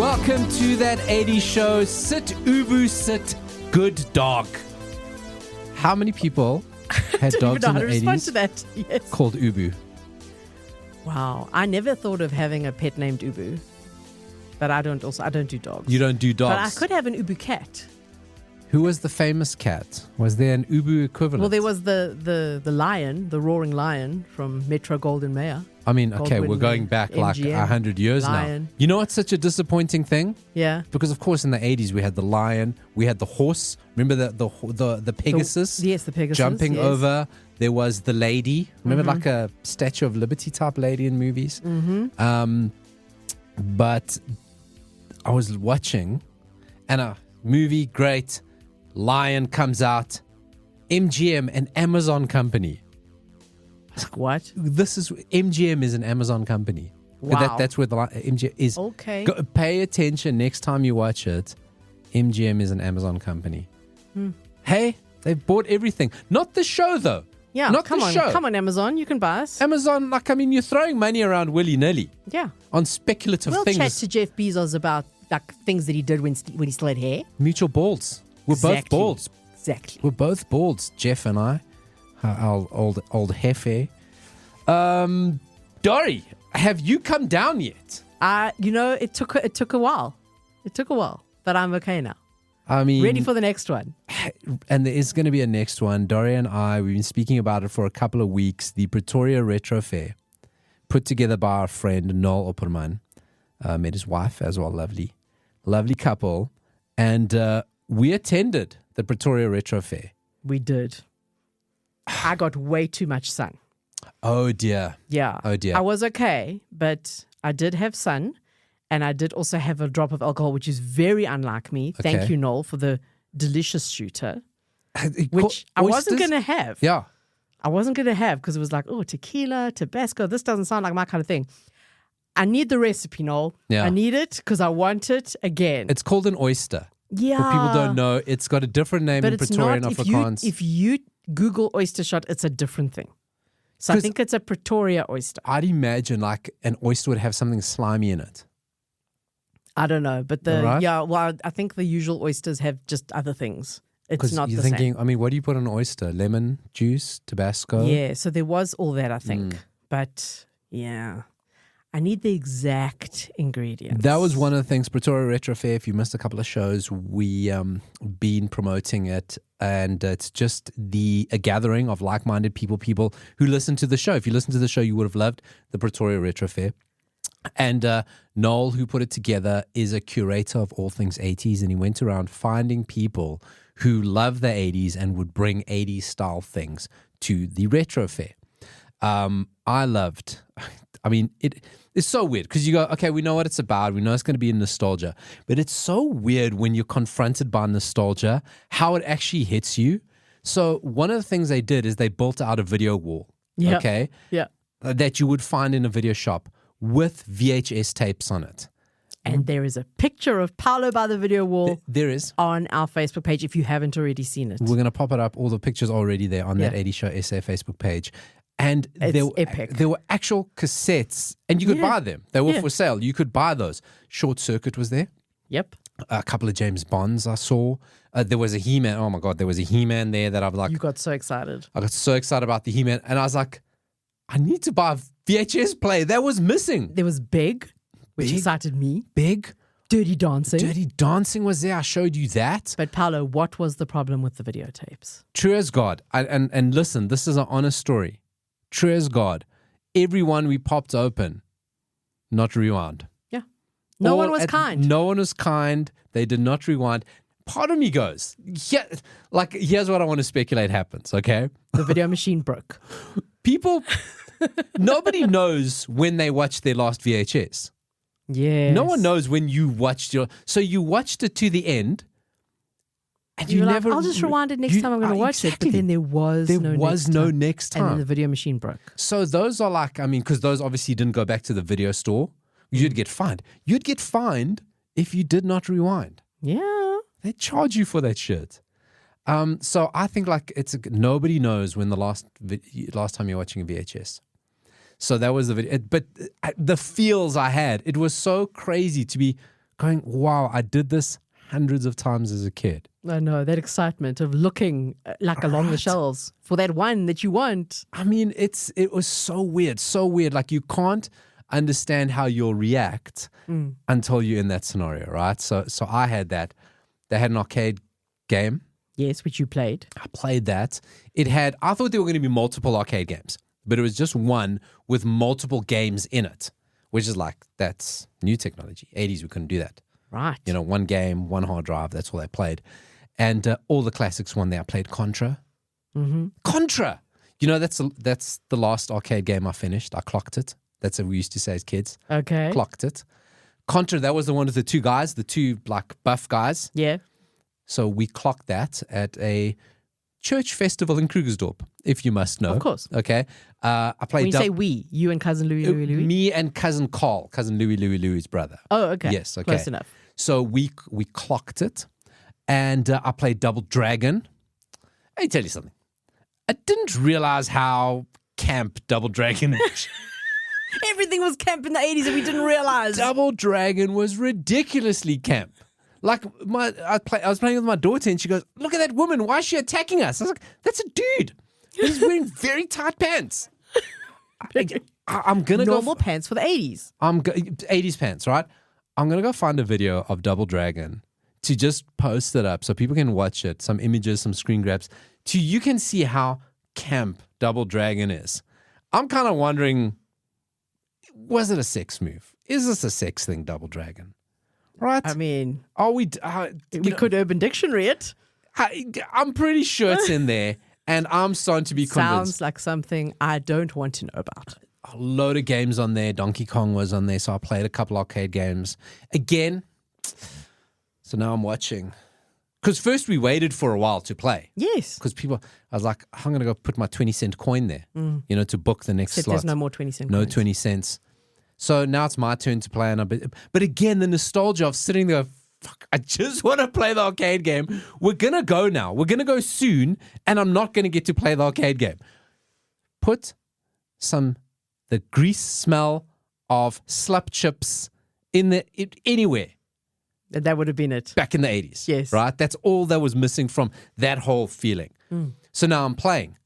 Welcome to that 80s show. Sit, Ubu, sit, good dog. How many people had dogs in the 80s to that. Yes. called Ubu? Wow. I never thought of having a pet named Ubu. But I don't do dogs. You don't do dogs. But I could have an Ubu cat. Who was the famous cat? Was there an Ubu equivalent? Well, there was the lion, the roaring lion from Metro Golden Mayer. I mean, okay, Goldwyn we're going back like MGM, 100 years lion. now. You know what's such a disappointing thing? Yeah. Because of course in the 80s we had the lion, we had the horse. Remember the Pegasus? Yes, the Pegasus. Jumping yes. over. There was the lady. Remember like a Statue of Liberty type lady in movies? Mm-hmm. But I was watching and a movie, great. Lion comes out. MGM, an Amazon company. What? MGM is an Amazon company. Wow. That's where the MGM is. Okay. Pay attention next time you watch it. MGM is an Amazon company. Hey, they've bought everything. Not the show though. Yeah. Not come the on, show. Come on, Amazon. You can buy us. Amazon, you're throwing money around willy-nilly Yeah. on speculative We'll things. chat to Jeff Bezos about things that he did when he still had hair. Mutual balds. We're both Exactly. balds. Exactly. We're both balds, Jeff and I. Our old Hefe. Dory, have you come down yet? It took a while. It took a while, but I'm okay now. I mean, Ready for the next one. and there is going to be a next one. Dory and I, we've been speaking about it for a couple of weeks. The Pretoria Retro Fair, put together by our friend Noel Opperman. Met his wife as well, lovely couple. And we attended the Pretoria Retro Fair. We did. I got way too much sun. Oh dear. Yeah. Oh dear. I was okay, but I did have sun, and I did also have a drop of alcohol, which is very unlike me. Okay. Thank you, Noel, for the delicious shooter, which I wasn't going to have. Yeah. I wasn't going to have because it was like, oh, tequila, Tabasco. This doesn't sound like my kind of thing. I need the recipe, Noel. Yeah. I need it because I want it again. It's called an oyster. Yeah. For people who don't know, it's got a different name But in it's Pretoria not, and Afrikaans. if you Google oyster shot, it's a different thing. So I think it's a Pretoria oyster. I'd imagine like an oyster would have something slimy in it. I don't know, but Right? I think the usual oysters have just other things. It's Because not you're the thinking, same. I mean, what do you put on an oyster? Lemon juice, Tabasco? Yeah, so there was all that, I think. But yeah, I need the exact ingredients. That was one of the things, Pretoria Retro Fair, if you missed a couple of shows, we been promoting it, and it's just a gathering of like-minded people who listen to the show. If you listen to the show, you would have loved the Pretoria Retro Fair. And Noel, who put it together, is a curator of all things 80s, and he went around finding people who love the 80s and would bring 80s style things to the Retro Fair. It's so weird because you go, okay, we know what it's about. We know it's going to be nostalgia. But it's so weird when you're confronted by nostalgia, how it actually hits you. So one of the things they did is they built out a video wall, Yeah. okay, Yeah. that you would find in a video shop with VHS tapes on it. And there is a picture of Paulo by the video wall There is. on our Facebook page if you haven't already seen it. We're going to pop it up. All the pictures already there on that Yeah. 80 Show SA Facebook page. And It's epic. there were actual cassettes, and you could Yeah. buy them. They were Yeah. for sale. You could buy those. Short Circuit was there. Yep. A couple of James Bonds I saw. There was a He-Man. Oh my God, there was a He-Man there that I was like, You got so excited. I got so excited about the He-Man. And I was like, I need to buy a VHS player. That was missing. There was Big, which Big? excited me. Big. Dirty Dancing. Dirty Dancing was there. I showed you that. But Paulo, what was the problem with the videotapes? True as God. And listen, this is an honest story. True as God. Everyone we popped open, not rewound. Yeah. No All one was kind. No one was kind. They did not rewind. Part of me goes, yeah, like, here's what I want to speculate happens, okay? The video machine broke. People, nobody knows when they watched their last VHS. Yeah. No one knows when you watched so you watched it to the end, and You you were like, never. I'll just rewind it next time I'm going to watch it. But then there was no next time. And then the video machine broke. So those are like, I mean, because those obviously didn't go back to the video store. You'd get fined. You'd get fined if you did not rewind. Yeah. They charge you for that shit. So I think like nobody knows when the last time you're watching a VHS. So that was the video. But the feels I had, it was so crazy to be going, wow, I did this hundreds of times as a kid. I know, that excitement of looking like along the shelves for that one that you want. I mean, it was so weird. Like you can't understand how you'll react until you're in that scenario, right? So I had that. They had an arcade game. Yes, which you played. I played that. I thought there were going to be multiple arcade games, but it was just one with multiple games in it, which is like, that's new technology. 80s, we couldn't do that. Right. You know, one game, one hard drive, that's all they played. And all the classics won there. I played Contra. Mm-hmm. Contra! You know, that's the last arcade game I finished. I clocked it. That's what we used to say as kids. Okay. Clocked it. Contra, that was the one with the two guys, the two like buff guys. Yeah. So we clocked that at a church festival in Krugersdorp, if you must know. Of course. Okay. I played. When you say we, you and cousin Louis. Me and cousin Carl, cousin Louis' brother. Oh, okay. Yes, okay. Close enough. So we clocked it, and I played Double Dragon. Let me tell you something. I didn't realize how camp Double Dragon is. Everything was camp in the 80s and we didn't realize. Double Dragon was ridiculously camp. Like I was playing with my daughter and she goes, "Look at that woman! Why is she attacking us?" I was like, "That's a dude. He's wearing very tight pants." I'm gonna normal pants for the 80s. 80s pants, right? I'm gonna go find a video of Double Dragon to just post it up so people can watch it. Some images, some screen grabs. You can see how camp Double Dragon is. I'm kind of wondering, was it a sex move? Is this a sex thing, Double Dragon? Right? I mean, are we could Urban Dictionary it. I'm pretty sure it's in there, and I'm starting to be convinced. Sounds like something I don't want to know about. A load of games on there. Donkey Kong was on there, so I played a couple arcade games. Again, so now I'm watching. Because first we waited for a while to play. Yes. Because I was like, I'm going to go put my 20-cent coin there, to book the next slot. There's no more 20-cent No coins. 20 cents. So now it's my turn to play. But again, the nostalgia of sitting there, fuck, I just want to play the arcade game. We're going to go now. We're going to go soon, and I'm not going to get to play the arcade game. Put the grease smell of slap chips anywhere. That would have been it. Back in the 80s. Yes. Right? That's all that was missing from that whole feeling. So now I'm playing.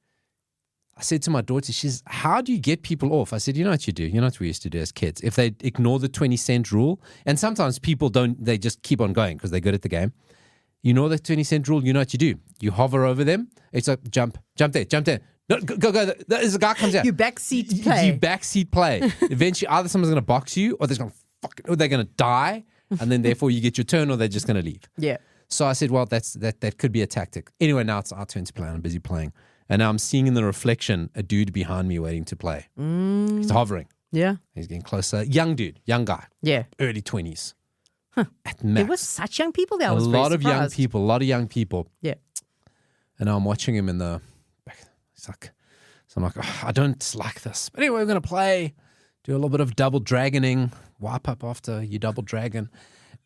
I said to my daughter, how do you get people off? I said, you know what you do? You know what we used to do as kids? If they ignore the 20-cent rule, and sometimes people don't, they just keep on going because they're good at the game. You know the 20-cent rule, you know what you do? You hover over them. It's like, jump there. No, go. There's a guy comes out. You backseat play. You backseat play. Eventually, either someone's going to box you or they're going to die, and then therefore you get your turn, or they're just going to leave. Yeah. So I said, well, that could be a tactic. Anyway, now it's our turn to play. I'm busy playing. And now I'm seeing in the reflection a dude behind me waiting to play. He's hovering. Yeah. He's getting closer. Young dude, young guy. Yeah. Early 20s. Huh. At max. There were such young people there. I was a very lot of young surprised. people. A lot of young people. Yeah. And now I'm watching him in the back. He's like, so I'm like, oh, I don't like this. But anyway, we're going to play, do a little bit of double dragoning, wipe up after you double dragon.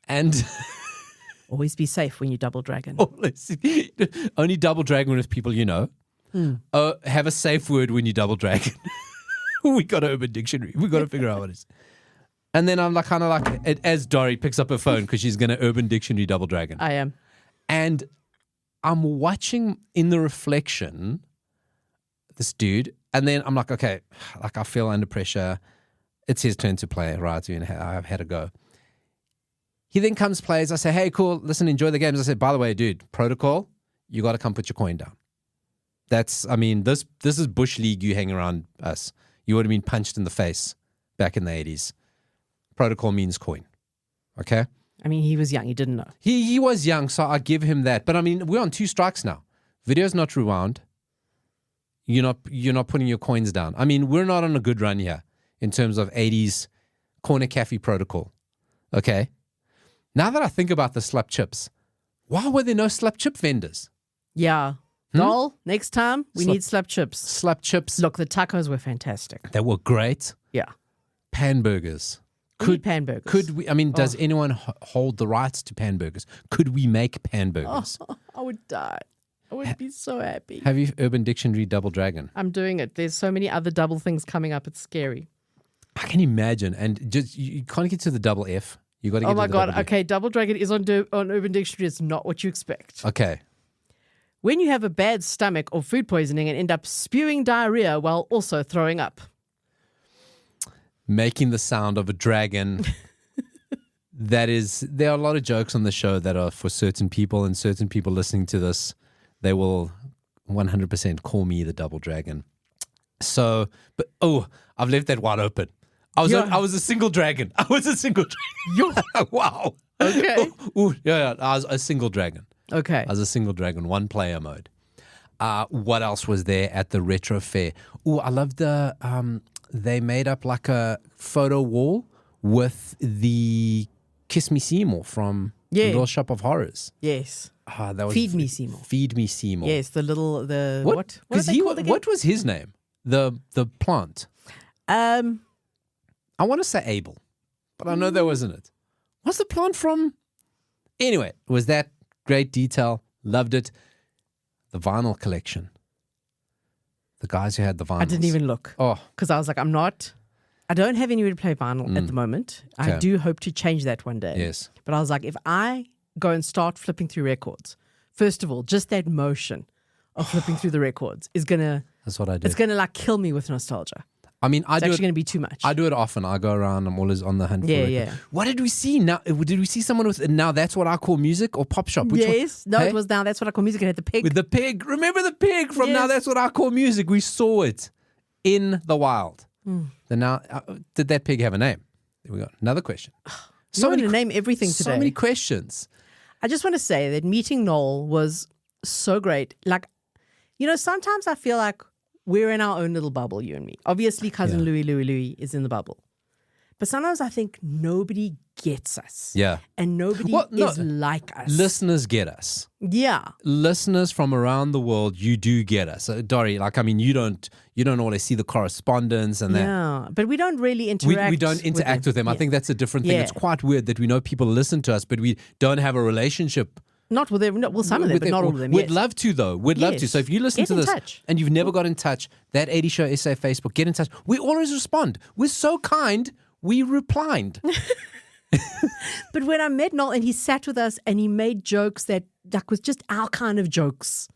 And always be safe when you double dragon. Only double dragon with people you know. Have a safe word when you double dragon. We got an Urban Dictionary. We got to figure out what it is. And then I'm kind of like, as Dory picks up her phone because she's going to Urban Dictionary double dragon. I am. And I'm watching in the reflection this dude, and then I'm like, okay, like I feel under pressure. It's his turn to play, right? I've had a go. He then comes, plays. I say, hey, cool, listen, enjoy the games. I said, by the way, dude, protocol, you got to come put your coin down. This is Bush League, you hang around us. You would have been punched in the face back in the 80s. Protocol means coin, okay? I mean, he was young. He didn't know. He was young, so I give him that. But I mean, we're on 2 strikes now. Video's not rewound. You're not putting your coins down. I mean, we're not on a good run here in terms of 80s corner cafe protocol, okay? Now that I think about the slap chips, why were there no slap chip vendors? Yeah. Doll, next time, we need slap chips. Slap chips. Look, the tacos were fantastic. They were great. Yeah. Pan burgers. Pan burgers. Could we, I mean, does anyone hold the rights to pan burgers? Could we make pan burgers? I would die. I would be so happy. Have you Urban Dictionary Double Dragon? I'm doing it. There's so many other double things coming up. It's scary. I can imagine. And just you can't get to the double F. You got to get Oh to my the God. double dragon. Okay, double dragon is on Urban Dictionary. It's not what you expect. Okay. When you have a bad stomach or food poisoning and end up spewing diarrhea while also throwing up. Making the sound of a dragon. There are a lot of jokes on the show that are for certain people, and certain people listening to this, they will 100% call me the double dragon. So, but I've left that wide open. I was a single dragon. I was a single dragon. Wow. Okay. Yeah, I was a single dragon. Okay. I was a single dragon, one player mode. What else was there at the Retro Fair? I love they made up like a photo wall with the Kiss Me Seymour from Little Shop of Horrors. Yes. That was Feed Me Seymour. Feed Me Seymour. Yes, what? What was his name? The plant. I want to say Abel, but I know that wasn't it. What's the plant from? Anyway, was that great detail? Loved it. The vinyl collection. The guys who had the vinyls. I didn't even look. Oh. Because I was like, I don't have anywhere to play vinyl at the moment. Okay. I do hope to change that one day. Yes. But I was like, if I go and start flipping through records, first of all, just that motion of flipping through the records is gonna. That's what I do. It's gonna like kill me with nostalgia. I mean, It's actually gonna be too much. I do it often. I go around. I'm always on the hunt for it. Yeah. What did we see now? Did we see someone with now? That's what I call music or pop shop. Which Yes. one? No, Hey? it was Now That's What I Call Music. It had the pig. With the pig. Remember the pig from Now Yes. That's What I Call Music? We saw it in the wild. Now, did that pig have a name? There we go. Another question. So many to name everything today. So many questions. I just want to say that meeting Noel was so great. Like, sometimes I feel like we're in our own little bubble, you and me. Obviously, cousin Louis is in the bubble. But sometimes I think nobody gets us. Yeah. And nobody is like us. Listeners get us. Yeah. Listeners from around the world, you do get us. Dory, you don't always see the correspondence and that. Yeah. But we don't really interact. We don't interact with them. I think that's a different thing. Yeah. It's quite weird that we know people listen to us, but we don't have a relationship. Not with them. Well, some of them, but not all of them. We'd Yes. love to, though. We'd love to. Yes. So if you listen Get to in this touch. and you've never got in touch, that 80 Show SA Facebook, get in touch. We always respond. We're so kind. We replied. But when I met Noel and he sat with us and he made jokes that was just our kind of jokes.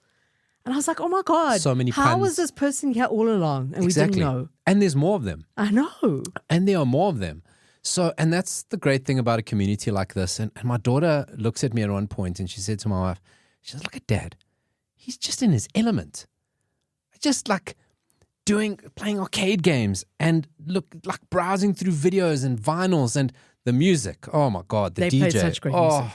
And I was like, oh my God. So many How puns. was this person here all along? And Exactly. we didn't know. And there's more of them. I know. And there are more of them. So, and that's the great thing about a community like this. And my daughter looks at me at one point and she said to my wife, she says, look at Dad. He's just in his element. Just like playing arcade games and browsing through videos and vinyls and the music. Oh my God, the They DJ. played such great music.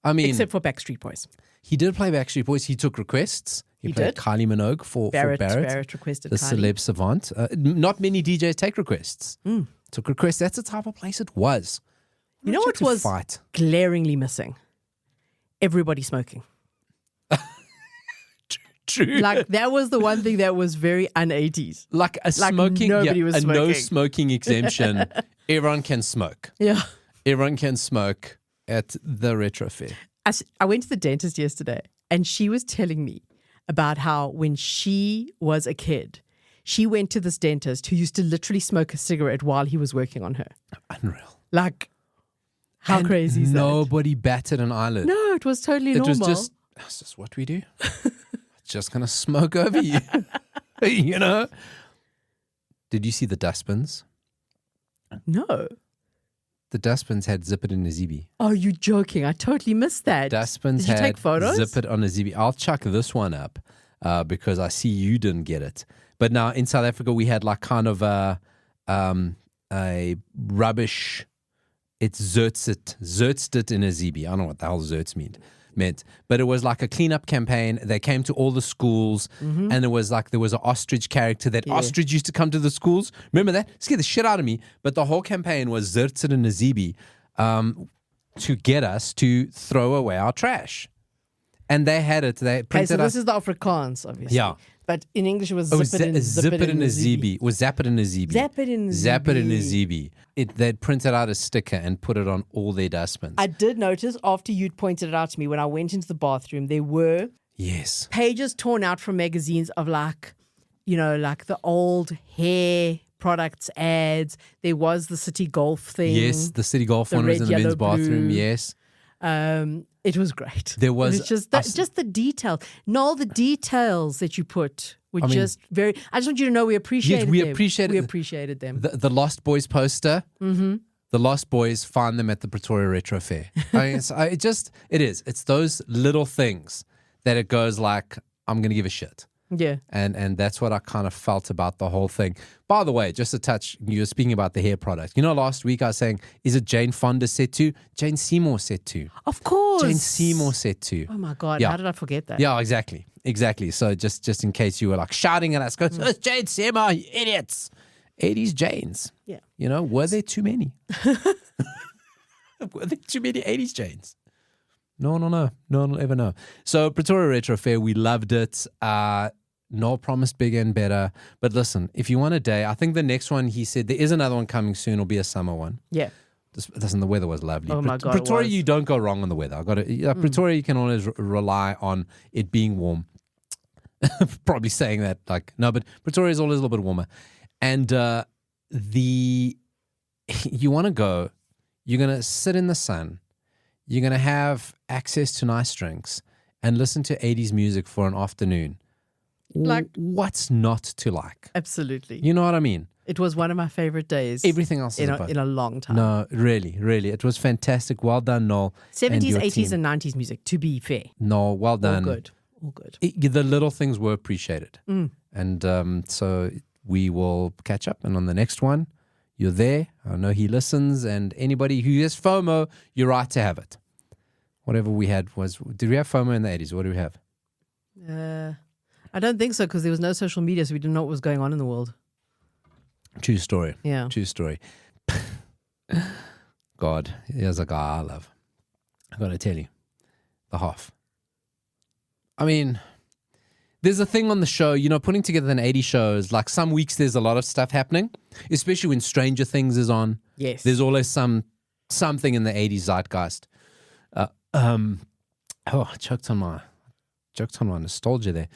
I mean, Except for Backstreet Boys. he did play Backstreet Boys. He took requests. He played did. Kylie Minogue for Barrett. Barrett requested The Kylie. celeb savant. Not many DJs take requests. Took requests. That's the type of place it was. You know what was glaringly missing? Everybody smoking. True. Like, that was the one thing that was very un-80s. Like a smoking, nobody was a no smoking. smoking exemption. Everyone can smoke. Yeah. Everyone can smoke at the Retro Fair. I went to the dentist yesterday and she was telling me about how when she was a kid, she went to this dentist who used to literally smoke a cigarette while he was working on her. Unreal. Like, how And crazy is that? nobody batted an eyelid. No, it was totally normal. That's just what we do. Just going to smoke over you. You know? Did you see the dustbins? No. The dustbins had zip it in a ZB. Oh, you joking? I totally missed that. Dustbins Did you had take photos? zip it on a ZB. I'll chuck this one up because I see you didn't get it. But now in South Africa, we had like kind of a rubbish, it's zertst it in a ZB. I don't know what the hell zerts meant. But it was like a cleanup campaign. They came to all the schools and there was an ostrich character. That ostrich used to come to the schools. Remember that? It scared the shit out of me. But the whole campaign was zertst it in a ZB to get us to throw away our trash. And they had it. They printed so this is the Afrikaans, obviously. Yeah. But in English it was Oh, zip it in a ZB. Or zap it in a ZB. Zap it in a Zap it in a ZB. ZB. They'd printed out a sticker and put it on all their dustbins. I did notice after you'd pointed it out to me when I went into the bathroom, there were Yes. pages torn out from magazines of like the old hair products ads. There was the City Golf thing. Yes, the City Golf The one was red, in the men's yellow, bathroom. blue. Yes. It was great. There was It was just the detail. No, the details that you put were just very. I just want you to know we appreciated them. We appreciated them. The Lost Boys poster. Mm-hmm. The Lost Boys find them at the Pretoria Retro Fair. It is. It's those little things that it goes like, I'm going to give a shit. Yeah. And that's what I kind of felt about the whole thing. By the way, just a touch, you were speaking about the hair product. You know, last week I was saying, is it Jane Fonda set to? Jane Seymour set to. Of course. Jane Seymour set to. Oh my God, Yeah. how did I forget that? Yeah, exactly. So just in case you were like shouting at us, go, it's Jane Seymour, you idiots. 80s Janes. Yeah. You know, were there too many? Were there too many 80s Janes? No one will ever know. So Pretoria Retro Fair, we loved it. Noel promised bigger and better. But listen, if you want a day, I think the next one, he said, there is another one coming soon. It'll be a summer one. Yeah. Listen, the weather was lovely. Oh my God, Pretoria, it was. you don't go wrong on the weather. Pretoria, you can always rely on it being warm. Probably saying that like, no, but Pretoria is always a little bit warmer. And you want to go, you're going to sit in the sun, you're going to have access to nice drinks and listen to 80s music for an afternoon. Like, what's not to like? Absolutely. You know what I mean? It was one of my favorite days. Everything else is in a long time. No, really. It was fantastic. Well done, Noel. 70s, 80s, and 90s music, to be fair. No, well done. All good. The little things were appreciated. And so we will catch up. And on the next one, you're there. I know he listens. And anybody who has FOMO, you're right to have it. Whatever we had was... Did we have FOMO in the 80s? What do we have? I don't think so, because there was no social media, so we didn't know what was going on in the world. True story. Yeah. True story. God, here's a guy I love. I got to tell you. The Hoff. I mean, there's a thing on the show, you know, putting together an 80 shows, like some weeks there's a lot of stuff happening, especially when Stranger Things is on. Yes. There's always something in the 80s zeitgeist. I choked on my nostalgia there.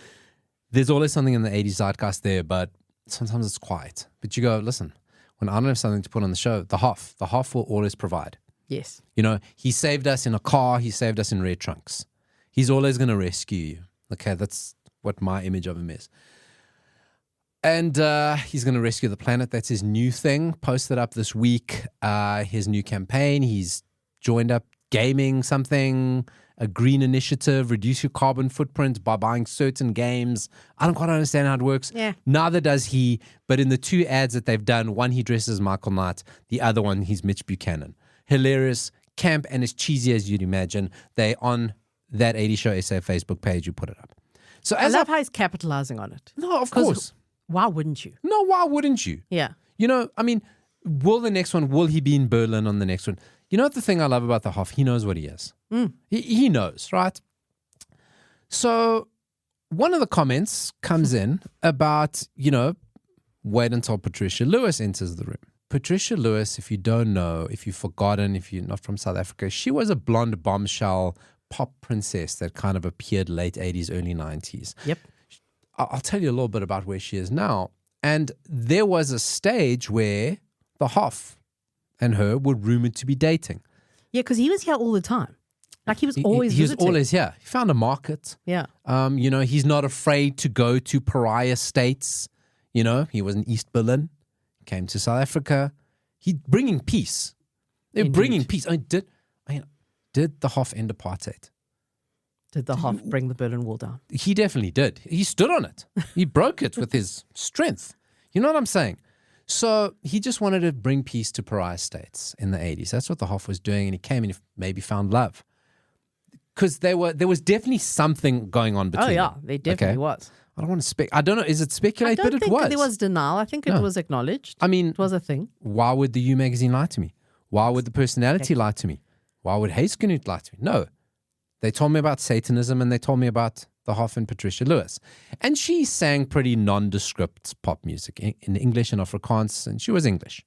There's always something in the 80s zeitgeist there, but sometimes it's quiet. But you go, listen, when I don't have something to put on the show, the Hoff will always provide. Yes. You know, he saved us in a car. He saved us in red trunks. He's always going to rescue you. Okay, that's what my image of him is. And he's going to rescue the planet. That's his new thing. Posted up this week, his new campaign. He's joined up gaming something, a green initiative, reduce your carbon footprint by buying certain games. I don't quite understand how it works. Yeah. Neither does he. But in the two ads that they've done, one he dresses Michael Knight, the other one he's Mitch Buchanan. Hilarious, camp, and as cheesy as you'd imagine. They on that 80 Show SA Facebook page, you put it up. So I love how he's capitalizing on it. No, of course. Why wouldn't you? No, why wouldn't you? Yeah. You know, I mean, will he be in Berlin on the next one? You know what the thing I love about the Hoff? He knows what he is. He knows, right? So one of the comments comes in about, you know, wait until Patricia Lewis enters the room. Patricia Lewis, if you don't know, if you've forgotten, if you're not from South Africa, she was a blonde bombshell pop princess that kind of appeared late 80s, early 90s. Yep. I'll tell you a little bit about where she is now. And there was a stage where the Hoff and her were rumored to be dating. Yeah, because he was here all the time. Like he was always He was visiting. always here. He found a market. Yeah. You know, he's not afraid to go to pariah states. You know, he was in East Berlin, came to South Africa. He's bringing peace. They're bringing peace. Did the Hoff end apartheid? Did the Hoff bring the Berlin Wall down? He definitely did. He stood on it. He broke it with his strength. You know what I'm saying? So he just wanted to bring peace to pariah states in the 80s. That's what the Hoff was doing, and he came and he maybe found love. Because there was definitely something going on between them. There definitely was. I don't want to I don't know. Is it speculate? But it was. I don't think there was denial. I think it was acknowledged. I mean, it was a thing. Why would the U magazine lie to me? Why would the personality lie to me? Why would Hayskanoot lie to me? No. They told me about Satanism and they told me about the Hoff and Patricia Lewis. And she sang pretty nondescript pop music in English and Afrikaans, and she was English.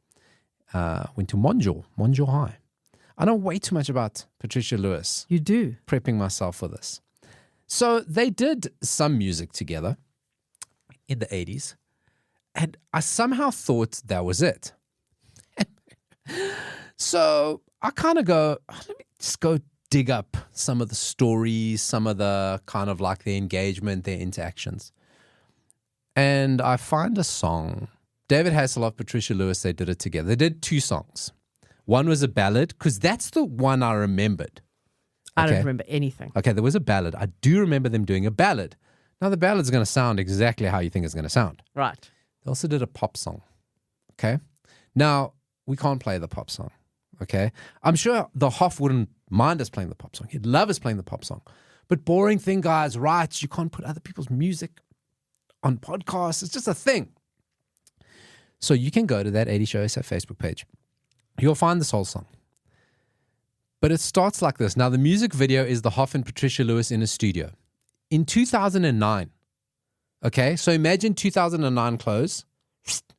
Went to Monjo High. I know way too much about Patricia Lewis. You do. Prepping myself for this. So they did some music together in the 80s. And I somehow thought that was it. So I kind of go, let me just go dig up some of the stories, some of the kind of like the engagement, their interactions. And I find a song. David Hasselhoff, Patricia Lewis, they did it together. They did 2 songs. One was a ballad, because that's the one I remembered. I don't remember anything. Okay, there was a ballad. I do remember them doing a ballad. Now, the ballad's going to sound exactly how you think it's going to sound. Right. They also did a pop song. Okay? Now, we can't play the pop song. Okay? I'm sure the Hoff wouldn't mind us playing the pop song. He'd love us playing the pop song. But boring thing, guys, rights, you can't put other people's music on podcasts. It's just a thing. So you can go to that 80 Show SF Facebook page. You'll find this whole song. But it starts like this. Now, the music video is the Hoff and Patricia Lewis in a studio. In 2009. Okay? So imagine 2009 clothes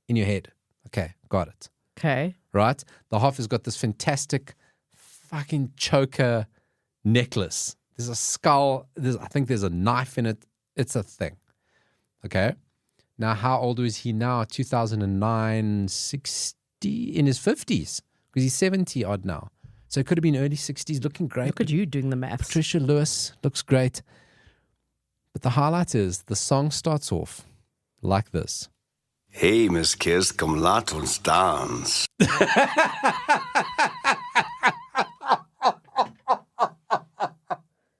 in your head. Okay, got it. Okay. Right? The Hoff has got this fantastic fucking choker necklace. There's a skull. I think there's a knife in it. It's a thing. Okay? Now, how old was he now? 2009, 60, in his 50s. Because he's 70 odd now. So it could have been early 60s, looking great. Look at you doing the maths. Patricia Lewis looks great. But the highlight is the song starts off like this. Hey, Miss Kiss, komm, lass uns dance.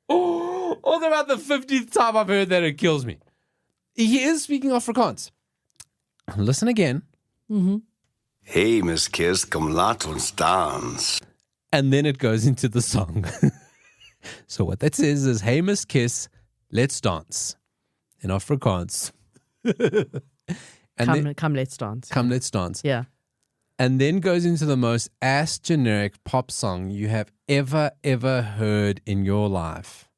All about the 50th time I've heard that, it kills me. He is speaking Afrikaans. Listen again. Mm-hmm. Hey, Miss Kiss, komm, lass uns dance. And then it goes into the song. So what that says is, hey, Miss Kiss, let's dance. In Afrikaans. Come, let's dance. Come, let's dance. Yeah. And then goes into the most ass generic pop song you have ever heard in your life.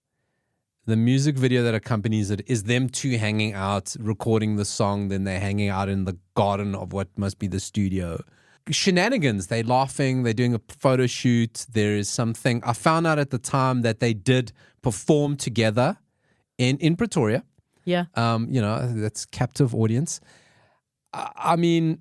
The music video that accompanies it is them two hanging out, recording the song. Then they're hanging out in the garden of what must be the studio. Shenanigans. They're laughing. They're doing a photo shoot. There is something. I found out at the time that they did perform together in Pretoria. Yeah. That's captive audience. I mean,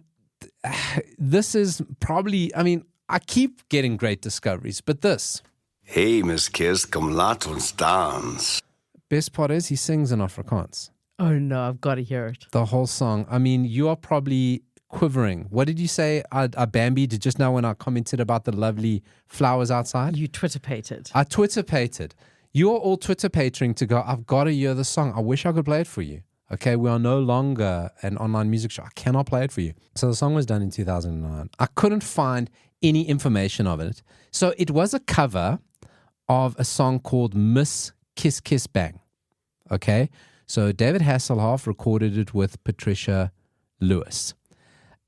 this is probably, I keep getting great discoveries, but this. Hey, Miss Kiss, komm, lass uns dance. Best part is he sings in Afrikaans. Oh, no, I've got to hear it. The whole song. You are probably quivering. What did you say? I Bambied just now when I commented about the lovely flowers outside? You Twitter-pated. I Twitter-pated. You're all Twitter-patering to go, I've got to hear the song. I wish I could play it for you. Okay, we are no longer an online music show. I cannot play it for you. So the song was done in 2009. I couldn't find any information of it. So it was a cover of a song called Miss Kiss Kiss Bang. Okay, so David Hasselhoff recorded it with Patricia Lewis.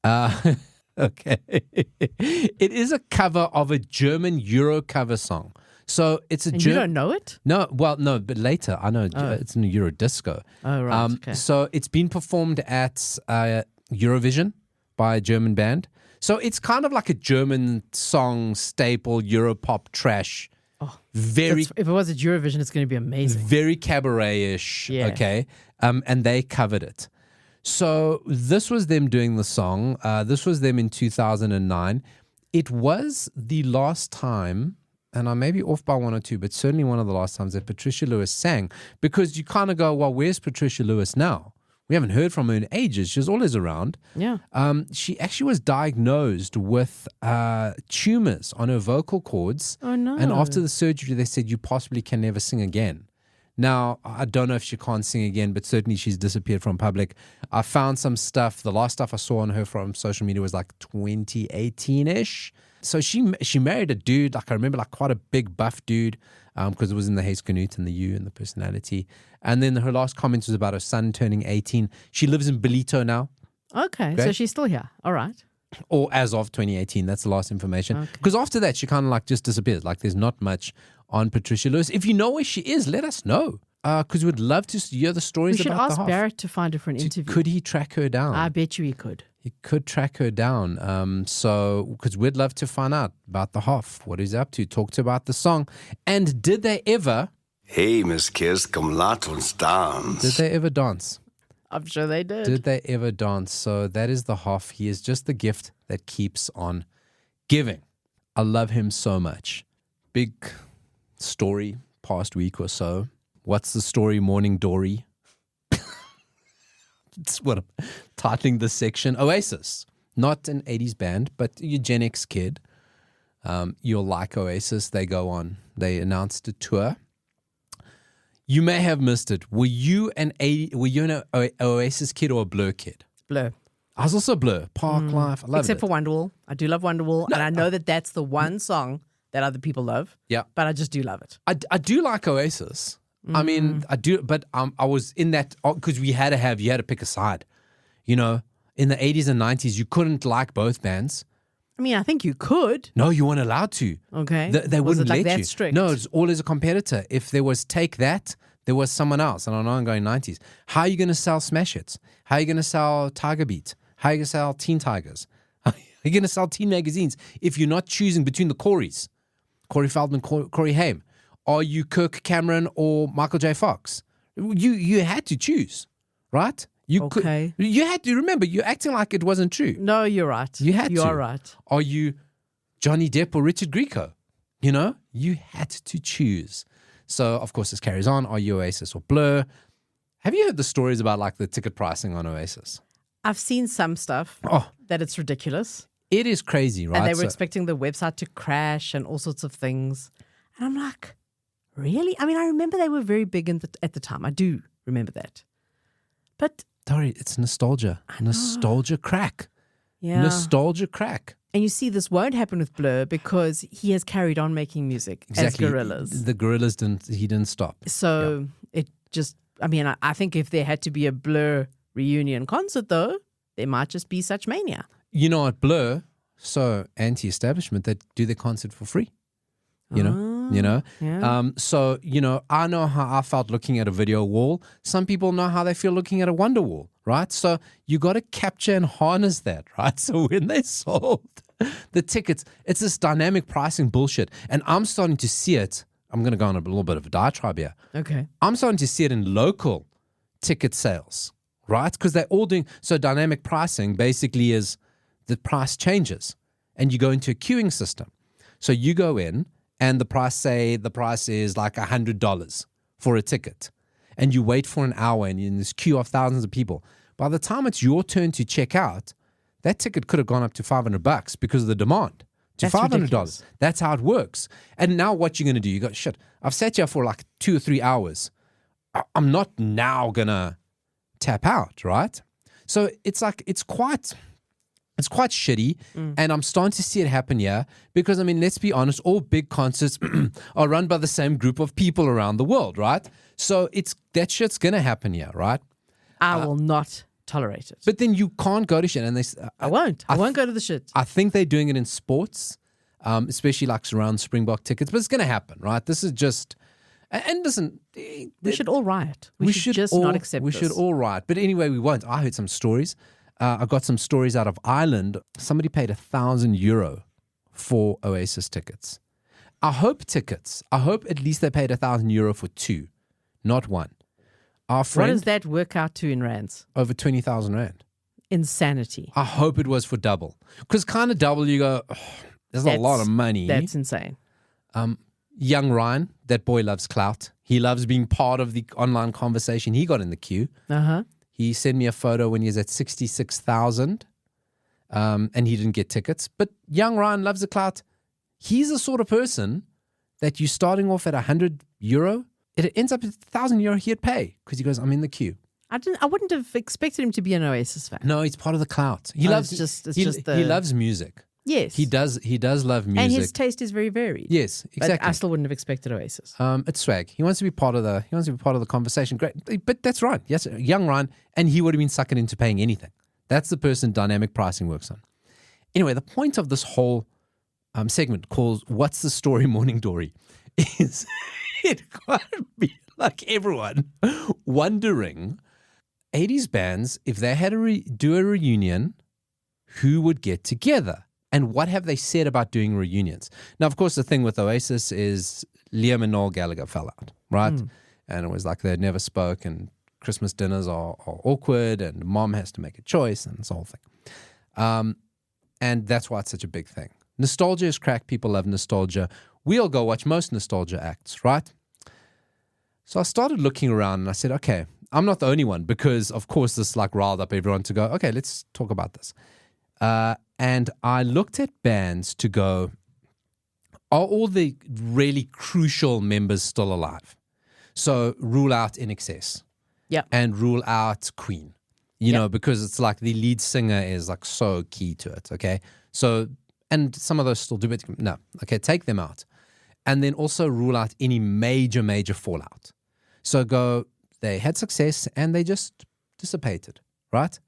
Okay. It is a cover of a German Euro cover song. So it's a You don't know it? No, but later. I know it's in Euro disco. Oh, right. Okay. So it's been performed at Eurovision by a German band. So it's kind of like a German song staple, Europop trash. Oh, very. If it was at Eurovision, it's going to be amazing. Very cabaret-ish. Yeah. Okay. And they covered it. So this was them doing the song. This was them in 2009. It was the last time, and I may be off by one or two, but certainly one of the last times that Patricia Lewis sang, because you kind of go, well, where's Patricia Lewis now? We haven't heard from her in ages. She was always around. Yeah. She actually was diagnosed with tumors on her vocal cords. Oh, no. And after the surgery, they said you possibly can never sing again. Now, I don't know if she can't sing again, but certainly she's disappeared from public. I found some stuff. The last stuff I saw on her from social media was like 2018-ish. So she married a dude, I remember quite a big buff dude, because it was in the Haze-Canute and the U and the personality. And then her last comment was about her son turning 18. She lives in Belito now. Okay, so she's still here. All right. Or as of 2018, that's the last information. Because after that, she kind of just disappears. There's not much on Patricia Lewis. If you know where she is, let us know. Because we'd love to hear the stories about the Hoff. We should ask Barrett to find her for an interview. Could he track her down? I bet you he could. He could track her down. Because we'd love to find out about the Hoff, what he's up to, talk to about the song. And did they ever... Hey, Miss Kiss, komm, lass uns dance. Did they ever dance? I'm sure they did. Did they ever dance? So that is the Hoff. He is just the gift that keeps on giving. I love him so much. Big story past week or so. What's the story, Morning Dory? It's what I'm titling this section. Oasis. Not an 80s band, but a Gen X kid. You'll like Oasis. They go on. They announced a tour. You may have missed it. Were you an Oasis kid or a Blur kid? Blur. I was also Blur. Park Life. I love it. Except for Wonderwall. I do love Wonderwall. And I know that that's the one song that other people love. Yeah. But I just do love it. I do like Oasis. I mean, I do, but I was in that, because you had to pick a side. You know, in the 80s and 90s, you couldn't like both bands. I mean, I think you could. No, you weren't allowed to. Okay. They Was wouldn't it like let that you. strict? No, it's always a competitor. If there was Take That, there was someone else. And I know I'm going 90s. How are you going to sell Smash Hits? How are you going to sell Tiger Beat? How are you going to sell Teen Tigers? How are you going to sell teen magazines if you're not choosing between the Coreys? Corey Feldman, Corey Haim. Are you Kirk Cameron or Michael J. Fox? You had to choose, right? You had to remember. You're acting like it wasn't true. No, you're right. You had to. You are right. Are you Johnny Depp or Richard Grieco? You know, you had to choose. So, of course, this carries on. Are you Oasis or Blur? Have you heard the stories about like the ticket pricing on Oasis? I've seen some stuff that it's ridiculous. It is crazy, right? And they were expecting the website to crash and all sorts of things. And I'm like, really? I mean, I remember they were very big at the time. I do remember that. But Dory, it's nostalgia. Nostalgia crack. Yeah. Nostalgia crack. And you see, this won't happen with Blur because he has carried on making music as Gorillaz. The Gorillaz didn't stop. So it just, I mean, I think if there had to be a Blur reunion concert, though, there might just be such mania. You know, at Blur, so anti-establishment, they do their concert for free. You know? Yeah. So, you know, I know how I felt looking at a video wall. Some people know how they feel looking at a Wonder Wall, right? So you got to capture and harness that, right? So when they sold the tickets, it's this dynamic pricing bullshit. And I'm starting to see it. I'm going to go on a little bit of a diatribe here. Okay. I'm starting to see it in local ticket sales, right? Because they're all doing, so dynamic pricing basically is the price changes and you go into a queuing system. So you go in, and the price is like $100 for a ticket. And you wait for an hour and you're in this queue of thousands of people. By the time it's your turn to check out, that ticket could have gone up to $500 because of the demand. To That's $500. ridiculous. That's how it works. And now what you're going to do, you go, shit, I've sat here for like 2 or 3 hours. I'm not now going to tap out, right? So it's like, it's quite shitty, and I'm starting to see it happen here because, I mean, let's be honest, all big concerts are run by the same group of people around the world, right? So that shit's going to happen here, right? I will not tolerate it. But then you can't go to shit. And I won't. I won't go to the shit. I think they're doing it in sports, especially like around Springbok tickets, but it's going to happen, right? This is just... And listen, we should all riot. We should just not accept this. We should all riot. But anyway, we won't. I heard some stories. I got some stories out of Ireland. Somebody paid €1,000 for Oasis tickets. I hope at least they paid €1,000 for 2, not 1. Our friend, what does that work out to in rands? Over 20,000 rand. Insanity. I hope it was for double. Because kind of double, you go, there's a lot of money. That's insane. Young Ryan, that boy loves clout. He loves being part of the online conversation. He got in the queue. Uh-huh. He sent me a photo when he was at 66,000 and he didn't get tickets. But young Ryan loves the clout. He's the sort of person that you're starting off at €100. It ends up at €1,000 he'd pay because he goes, I'm in the queue. I wouldn't have expected him to be an Oasis fan. No, he's part of the clout. He loves music. Yes. He does love music. And his taste is very varied. Yes, exactly. But I still wouldn't have expected Oasis. It's swag. He wants to be part of the conversation. Great. But that's right. Yes, young Ryan, and he would have been sucking into paying anything. That's the person dynamic pricing works on. Anyway, the point of this whole segment called What's the Story, Morning Dory is it can't be like everyone wondering 80s bands, if they had to do a reunion, who would get together? And what have they said about doing reunions? Now, of course, the thing with Oasis is Liam and Noel Gallagher fell out, right? And it was like they never spoke and Christmas dinners are awkward and mom has to make a choice and this whole thing. And that's why it's such a big thing. Nostalgia is crack. People love nostalgia. We'll go watch most nostalgia acts, right? So I started looking around and I said, okay, I'm not the only one because, of course, this like riled up everyone to go, okay, let's talk about this. And I looked at bands to go, are all the really crucial members still alive? So rule out In Excess. Yep. And rule out Queen. You know, because it's like the lead singer is like so key to it, okay? So, and some of those still do it. No, okay, take them out. And then also rule out any major fallout. So go, they had success and they just dissipated, right?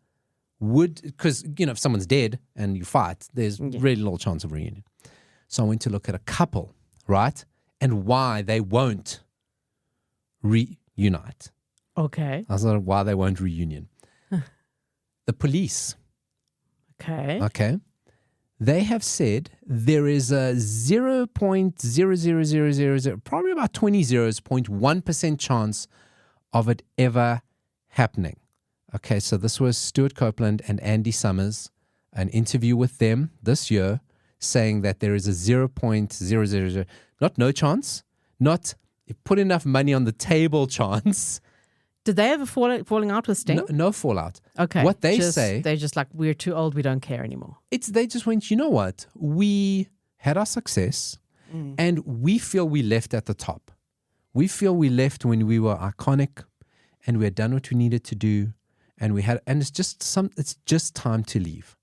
Because, you know, if someone's dead and you fight, there's really little chance of reunion. So I went to look at a couple, right? And why they won't reunite. Okay. I was like, why they won't reunion. The Police. Okay. Okay. They have said there is a 0.00000, probably about 0.1% chance of it ever happening. Okay, so this was Stuart Copeland and Andy Summers, an interview with them this year, saying that there is a 0.000, not no chance, not put enough money on the table chance. Did they ever falling out with Sting? No fallout. Okay. What they say, they're just like, we're too old, we don't care anymore. they just went, you know what? We had our success and we feel we left at the top. We feel we left when we were iconic and we had done what we needed to do and it's just time to leave.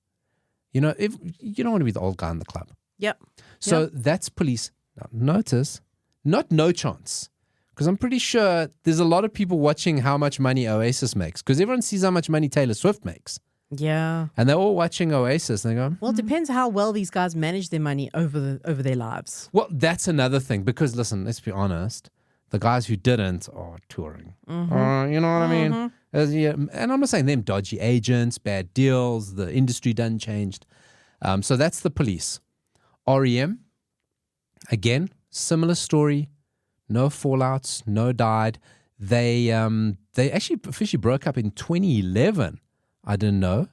You know, if you don't want to be the old guy in the club. Yep. So that's Police. Now, notice, not no chance. Because I'm pretty sure there's a lot of people watching how much money Oasis makes. Because everyone sees how much money Taylor Swift makes. Yeah. And they're all watching Oasis. And they go, Well, it depends how well these guys manage their money over their lives. well, that's another thing. Because listen, let's be honest. The guys who didn't are touring. You know what I mean? And I'm not saying them dodgy agents, bad deals. The industry done changed. So that's the Police. REM, again, similar story. No fallouts, no died. They actually officially broke up in 2011. I didn't know.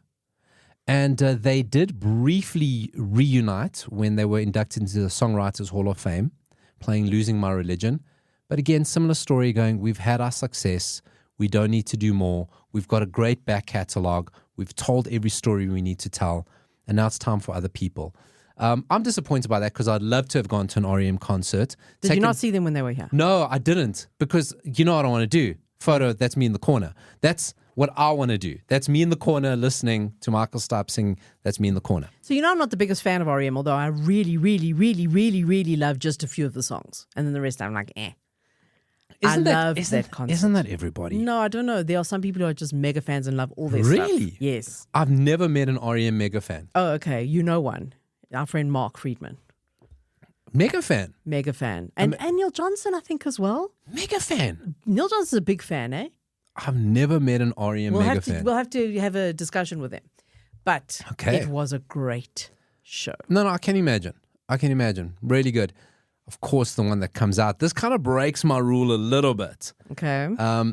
And they did briefly reunite when they were inducted into the Songwriters Hall of Fame, playing Losing My Religion. But again, similar story going, we've had our success. We don't need to do more. We've got a great back catalogue. We've told every story we need to tell. And now it's time for other people. I'm disappointed by that because I'd love to have gone to an REM concert. Did you not see them when they were here? No, I didn't, because you know what I want to do? Photo, that's me in the corner. That's what I want to do. That's me in the corner listening to Michael Stipe sing. That's me in the corner. So you know I'm not the biggest fan of REM, although I really, really, really, really, really love just a few of the songs. And then the rest I'm like, eh. I love that concert. Isn't that everybody? No, I don't know. There are some people who are just mega fans and love all their stuff. Really? Yes. I've never met an REM mega fan. Oh, okay. You know one. Our friend Mark Friedman. Mega fan? Mega fan. And Neil Johnson, I think, as well. Mega fan? Neil Johnson's a big fan, eh? I've never met an REM mega fan. We'll have to have a discussion with him. But it was a great show. No, I can imagine. Really good. Of course, the one that comes out. This kind of breaks my rule a little bit. Okay.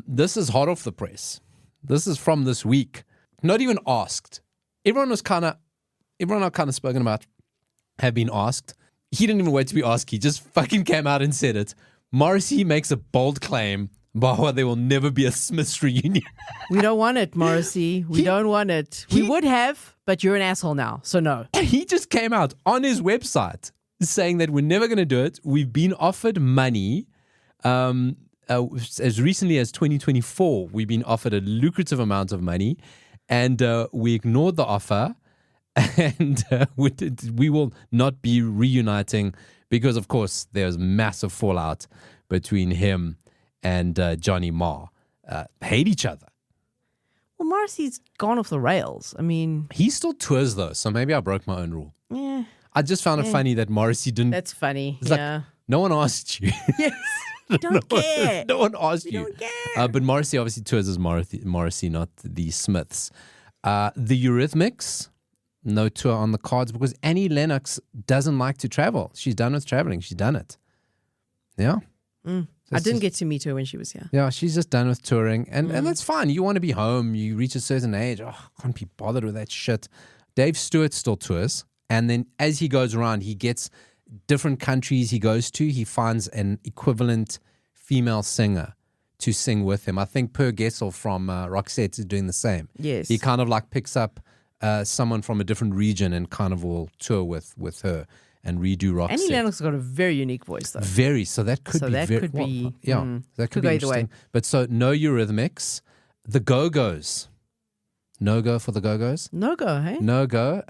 This is hot off the press. This is from this week. Not even asked. Everyone I've kind of spoken about have been asked. He didn't even wait to be asked. He just fucking came out and said it. Morrissey makes a bold claim about why there will never be a Smiths reunion. We don't want it, Morrissey. We don't want it. We would have, but you're an asshole now, so no. And he just came out on his website saying that we're never going to do it. We've been offered money. As recently as 2024, we've been offered a lucrative amount of money, and we ignored the offer. And we will not be reuniting because, of course, there's massive fallout between him and Johnny Marr. Hate each other. Well, Morrissey's gone off the rails. I mean... He still tours, though, so maybe I broke my own rule. Yeah. I just found it funny that Morrissey didn't... That's funny, it's yeah. like, no one asked you. Yes. Don't care. No one asked you. Don't care. But Morrissey obviously tours as Morrissey, not the Smiths. The Eurythmics... No tour on the cards because Annie Lennox doesn't like to travel. She's done with traveling. She's done it. Yeah. I didn't get to meet her when she was here. Yeah, she's just done with touring. And that's fine. You want to be home. You reach a certain age. Oh, I can't be bothered with that shit. Dave Stewart still tours. And then as he goes around, he gets different countries he goes to. He finds an equivalent female singer to sing with him. I think Per Gessel from Roxette is doing the same. Yes. He kind of like picks up someone from a different region and kind of will tour with her and redo Roxette. Annie Lennox has got a very unique voice, though. Very. So that could be that could be that could go be either way. interesting. But so no Eurythmics, the Go-Go's. No go for the Go-Go's? No go, hey? No go.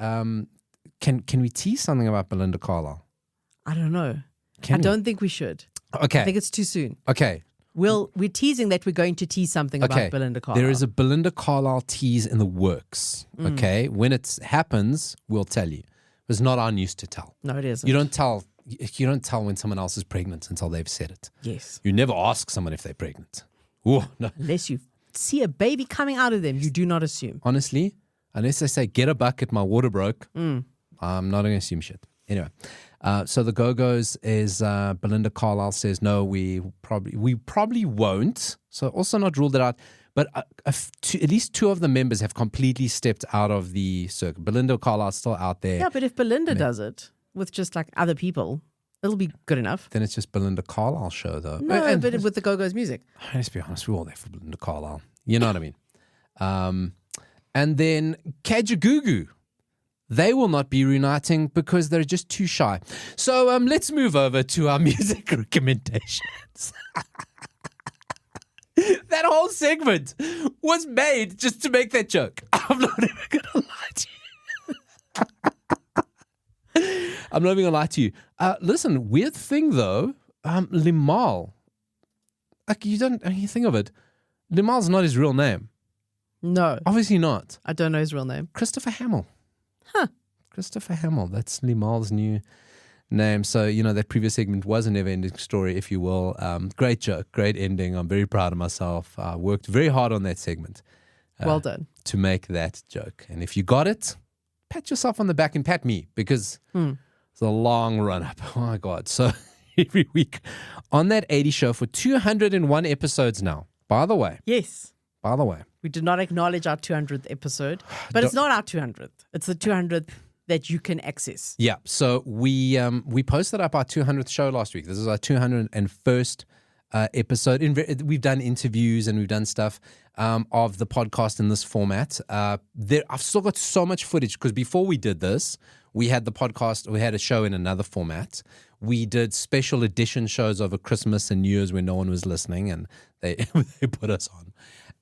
Can we tease something about Belinda Carlisle? I don't know. Can I we? don't think we should. Okay. I think it's too soon. Okay. We're teasing that we're going to tease something about Belinda Carlisle. There is a Belinda Carlisle tease in the works. Okay. When it happens, we'll tell you. It's not our news to tell. No, it isn't. You don't tell when someone else is pregnant until they've said it. Yes. You never ask someone if they're pregnant. Ooh, no. Unless you see a baby coming out of them, you do not assume. Honestly, unless they say, get a bucket, my water broke, I'm not going to assume shit. Anyway, so the Go-Go's is Belinda Carlisle says, no, we probably won't. So also not ruled it out. But at least two of the members have completely stepped out of the circuit. Belinda Carlisle's still out there. Yeah, but if Belinda does it with just like other people, it'll be good enough. Then it's just Belinda Carlisle's show, though. No, but with the Go-Go's music. Let's be honest, we're all there for Belinda Carlisle. You know what I mean? And then Kajagoogoo. They will not be reuniting because they're just too shy. So let's move over to our music recommendations. That whole segment was made just to make that joke. I'm not even going to lie to you. I'm not even going to lie to you. Listen, weird thing though, Limal. Like you think of it. Limal's not his real name. No. Obviously not. I don't know his real name. Christopher Hamill. Huh. Christopher Hamill. That's Limal's new name. So, that previous segment was a never-ending story, if you will. Great joke. Great ending. I'm very proud of myself. I worked very hard on that segment. Well done. To make that joke. And if you got it, pat yourself on the back and pat me because it's a long run-up. Oh, my God. So every week on that 80 show for 201 episodes now. By the way. Yes. By the way. We did not acknowledge our 200th episode, but it's not our 200th. It's the 200th that you can access. Yeah. So we posted up our 200th show last week. This is our 201st episode. We've done interviews and we've done stuff of the podcast in this format. I've still got so much footage because before we did this, we had the podcast. We had a show in another format. We did special edition shows over Christmas and New Year's when no one was listening, and they put us on.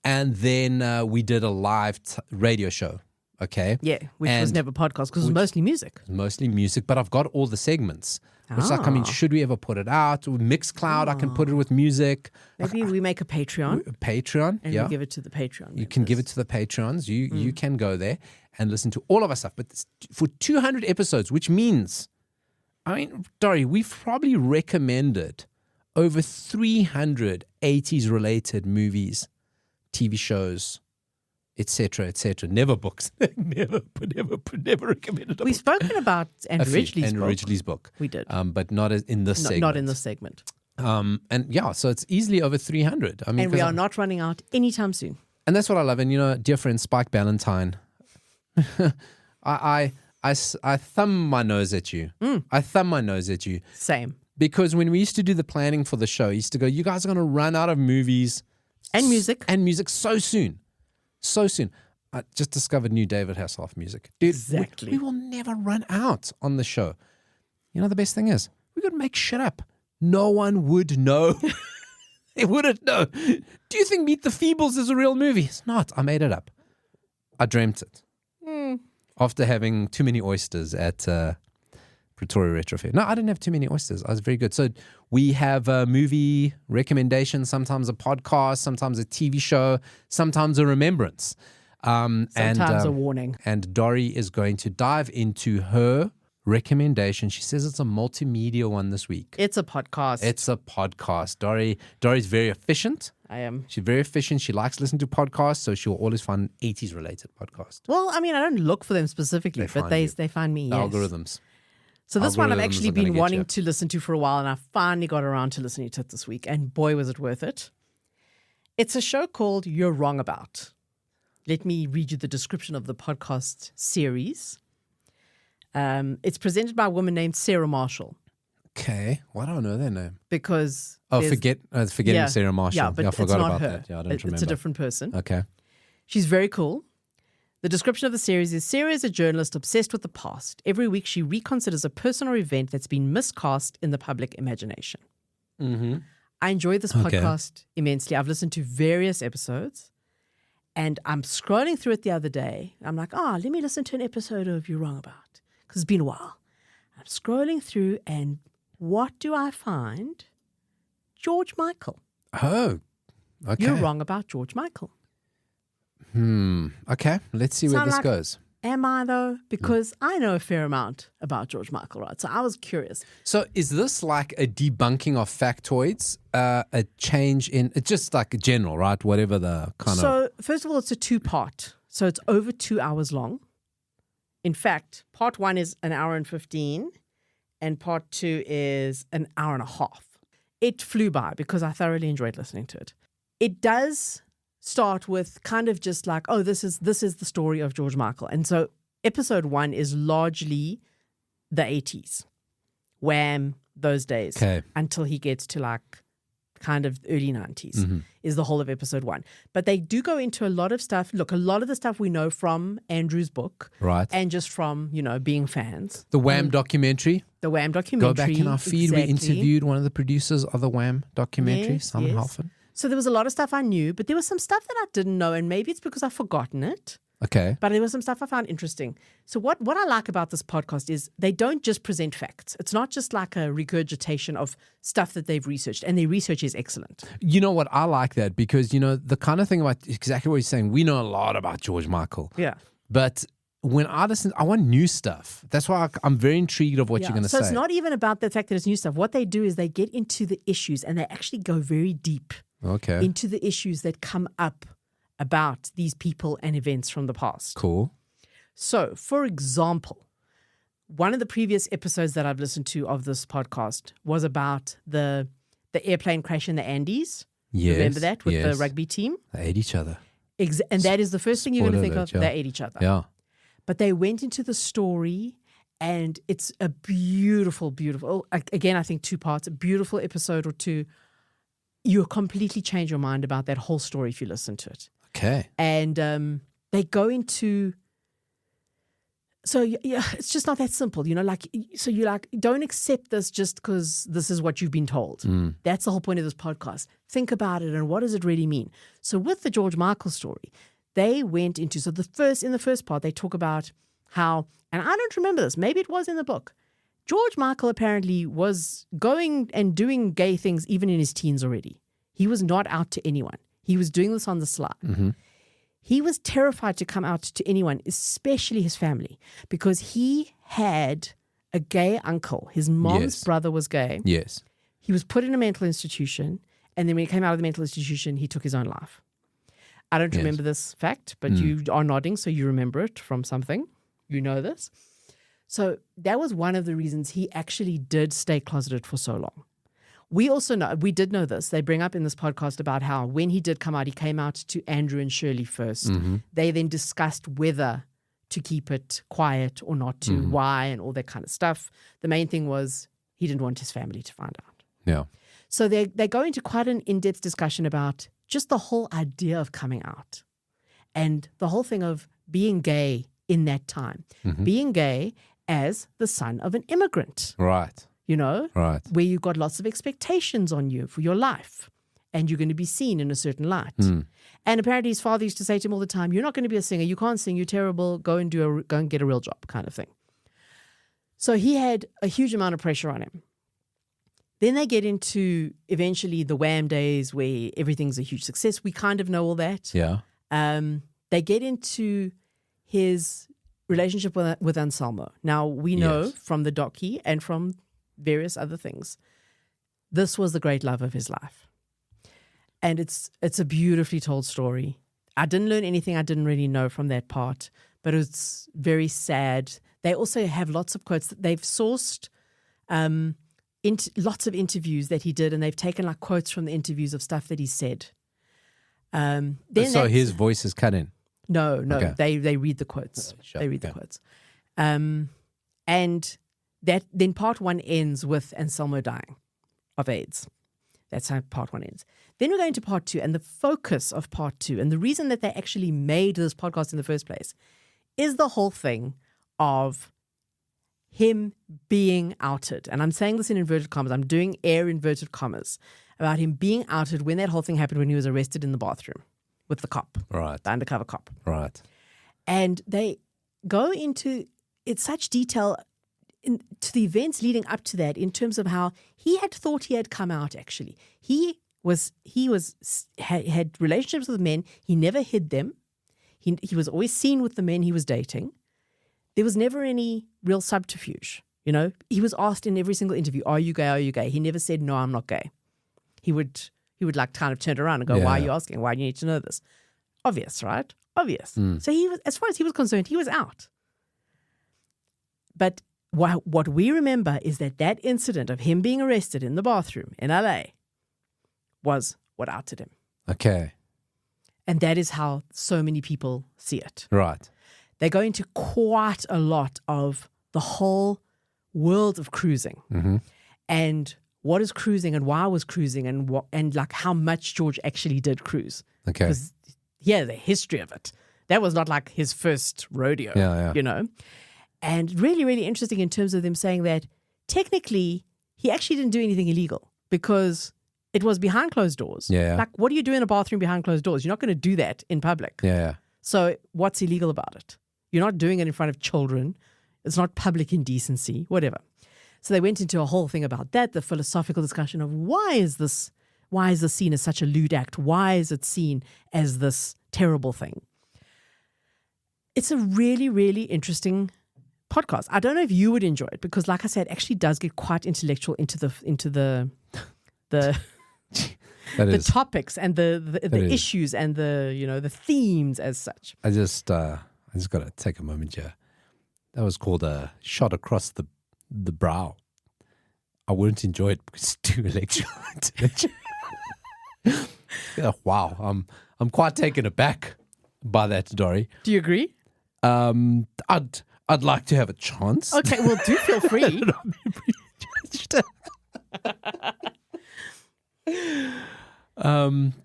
And then we did a live radio show, okay? Yeah, which was never podcast because it was mostly music. Mostly music, but I've got all the segments. Which should we ever put it out? Mixcloud, I can put it with music. Maybe we make a Patreon. Patreon, and yeah. we give it to the Patreon. You can give it to the Patreons. You can go there and listen to all of our stuff. But for 200 episodes, which means, Dory, we've probably recommended over 300 80s related movies, TV shows, etc., etc. Never books. never recommended. We've spoken about Andrew Ridgely's book. We did. But not in this segment. Not in this segment. And yeah, so it's easily over 300. And we are not running out anytime soon. And that's what I love. And dear friend Spike Ballantyne, I thumb my nose at you. I thumb my nose at you. Same. Because when we used to do the planning for the show, he used to go, you guys are going to run out of movies. And music. And music so soon. So soon. I just discovered new David Hasselhoff music. Dude, exactly. We will never run out on the show. The best thing is, we could make shit up. No one would know. They wouldn't know. Do you think Meet the Feebles is a real movie? It's not. I made it up. I dreamt it. After having too many oysters at Pretoria Retro Fair. No, I didn't have too many oysters. I was very good. So we have a movie recommendation, sometimes a podcast, sometimes a TV show, sometimes a remembrance. Sometimes a warning. And Dory is going to dive into her recommendation. She says it's a multimedia one this week. It's a podcast. It's a podcast. Dory's very efficient. I am. She's very efficient. She likes listening to podcasts, so she'll always find an 80s related podcast. Well, I don't look for them specifically, but they find me. The yes. algorithms. So this one I've Algorithms actually are gonna been get wanting you. to listen to for a while, and I finally got around to listening to it this week, and boy, was it worth it. It's a show called You're Wrong About. Let me read you the description of the podcast series. It's presented by a woman named Sarah Marshall. Okay. Why don't I know their name? Because Forgetting yeah, Sarah Marshall. yeah, but I it's forgot not about her. that. Yeah, I don't remember. It's a different person. Okay. She's very cool. The description of the series is Sarah is a journalist obsessed with the past. Every week she reconsiders a person or event that's been miscast in the public imagination. Mm-hmm. I enjoyed this podcast immensely. I've listened to various episodes, and I'm scrolling through it the other day. I'm like, let me listen to an episode of You're Wrong About, because it's been a while. I'm scrolling through, and what do I find? George Michael. Oh, okay. You're wrong about George Michael. Okay, let's see where this goes. Am I though? Because I know a fair amount about George Michael, right? So I was curious. So is this like a debunking of factoids, a change in, it's just like general, right? Whatever the kind of... So first of all, it's a 2-part. So it's over 2 hours long. In fact, part 1 is an hour and 15 and part 2 is an hour and a half. It flew by because I thoroughly enjoyed listening to it. It does start with kind of just like, this is the story of George Michael. And so episode 1 is largely the 80s, Wham, those days, until he gets to like kind of early 90s is the whole of episode 1. But they do go into a lot of stuff. Look, a lot of the stuff we know from Andrew's book. Right. And just from, being fans. The Wham documentary. The Wham documentary. Go back in our feed. Exactly. We interviewed one of the producers of the Wham documentary, Simon Hoff. So there was a lot of stuff I knew, but there was some stuff that I didn't know, and maybe it's because I've forgotten it. Okay. But there was some stuff I found interesting. So what I like about this podcast is they don't just present facts. It's not just like a regurgitation of stuff that they've researched, and their research is excellent. You know what? I like that because, the kind of thing about exactly what you're saying, we know a lot about George Michael. Yeah. But when I listen, I want new stuff. That's why I'm very intrigued of what you're going to say. So it's not even about the fact that it's new stuff. What they do is they get into the issues, and they actually go very deep into the issues that come up about these people and events from the past. Cool. So, for example, one of the previous episodes that I've listened to of this podcast was about the airplane crash in the Andes. Yes. Remember that with the rugby team? They ate each other. And that is the first thing you're going to think of. Yeah. They ate each other. Yeah. But they went into the story, and it's a beautiful, beautiful, again, I think 2 parts, a beautiful episode or 2. You'll completely change your mind about that whole story if you listen to it. Okay. And they go into... So, yeah, it's just not that simple, so you're like, don't accept this just because this is what you've been told. That's the whole point of this podcast. Think about it and what does it really mean? So with the George Michael story, they went into, in the first part, they talk about how, and I don't remember this, maybe it was in the book, George Michael apparently was going and doing gay things even in his teens already. He was not out to anyone. He was doing this on the sly. Mm-hmm. He was terrified to come out to anyone, especially his family, because he had a gay uncle. His mom's brother was gay. Yes. He was put in a mental institution, and then when he came out of the mental institution, he took his own life. I don't remember this fact, but you are nodding, so you remember it from something. You know this. So that was one of the reasons he actually did stay closeted for so long. We did know this. They bring up in this podcast about how when he did come out, he came out to Andrew and Shirley first. Mm-hmm. They then discussed whether to keep it quiet or not to, why, and all that kind of stuff. The main thing was he didn't want his family to find out. Yeah. So they go into quite an in-depth discussion about just the whole idea of coming out and the whole thing of being gay in that time. Mm-hmm. Being gay as the son of an immigrant. Right. Right. Where you've got lots of expectations on you for your life and you're going to be seen in a certain light. And apparently his father used to say to him all the time, you're not going to be a singer. You can't sing. You're terrible. Go and get a real job kind of thing. So he had a huge amount of pressure on him. Then they get into eventually the Wham days where everything's a huge success. We kind of know all that. Yeah. They get into his relationship with Anselmo. Now, we know from the docu and from various other things, this was the great love of his life. And it's a beautifully told story. I didn't learn anything I didn't really know from that part, but it's very sad. They also have lots of quotes. They've sourced lots of interviews that he did, and they've taken like quotes from the interviews of stuff that he said. So his voice is cut in? No. Okay. They read the quotes. Sure. They read the quotes. And that then part one ends with Anselmo dying of AIDS. That's how part one ends. Then we're going to part two, and the focus of part two, and the reason that they actually made this podcast in the first place, is the whole thing of him being outed. And I'm saying this in inverted commas. I'm doing air inverted commas about him being outed when that whole thing happened, when he was arrested in the bathroom with the cop, Right. the undercover cop. Right. And they go into such detail to the events leading up to that, in terms of how he had thought he had come out. Actually, he had relationships with men. He never hid them. He was always seen with the men he was dating. There was never any real subterfuge. You know, he was asked in every single interview, "Are you gay? Are you gay?" He never said, "No, I'm not gay." He would like kind of turn around and go, "Why are you asking? Why do you need to know this?" Obvious, right? Obvious. So he was, as far as he was concerned, he was out. But what we remember is that incident of him being arrested in the bathroom in LA was what outed him. Okay. And that is how so many people see it. Right. They go into quite a lot of the whole world of cruising, and what is cruising and why was cruising, and like how much George actually did cruise. Okay. Because the history of it. That was not like his first rodeo, you know. And really, really interesting in terms of them saying that technically he actually didn't do anything illegal, because it was behind closed doors. Yeah. Like, what do you do in a bathroom behind closed doors? You're not going to do that in public. Yeah. So what's illegal about it? You're not doing it in front of children. It's not public indecency, whatever. So they went into a whole thing about that, the philosophical discussion of why is this seen as such a lewd act? Why is it seen as this terrible thing? It's a really, really interesting podcast. I don't know if you would enjoy it, because like I said, it actually does get quite intellectual into the topics and the issues and the themes as such. I just got to take a moment here. That was called a shot across the brow. I wouldn't enjoy it because it's too intellectual. Yeah, wow, I'm quite taken aback by that, Dory. Do you agree? I'd like to have a chance. Okay, well, do feel free.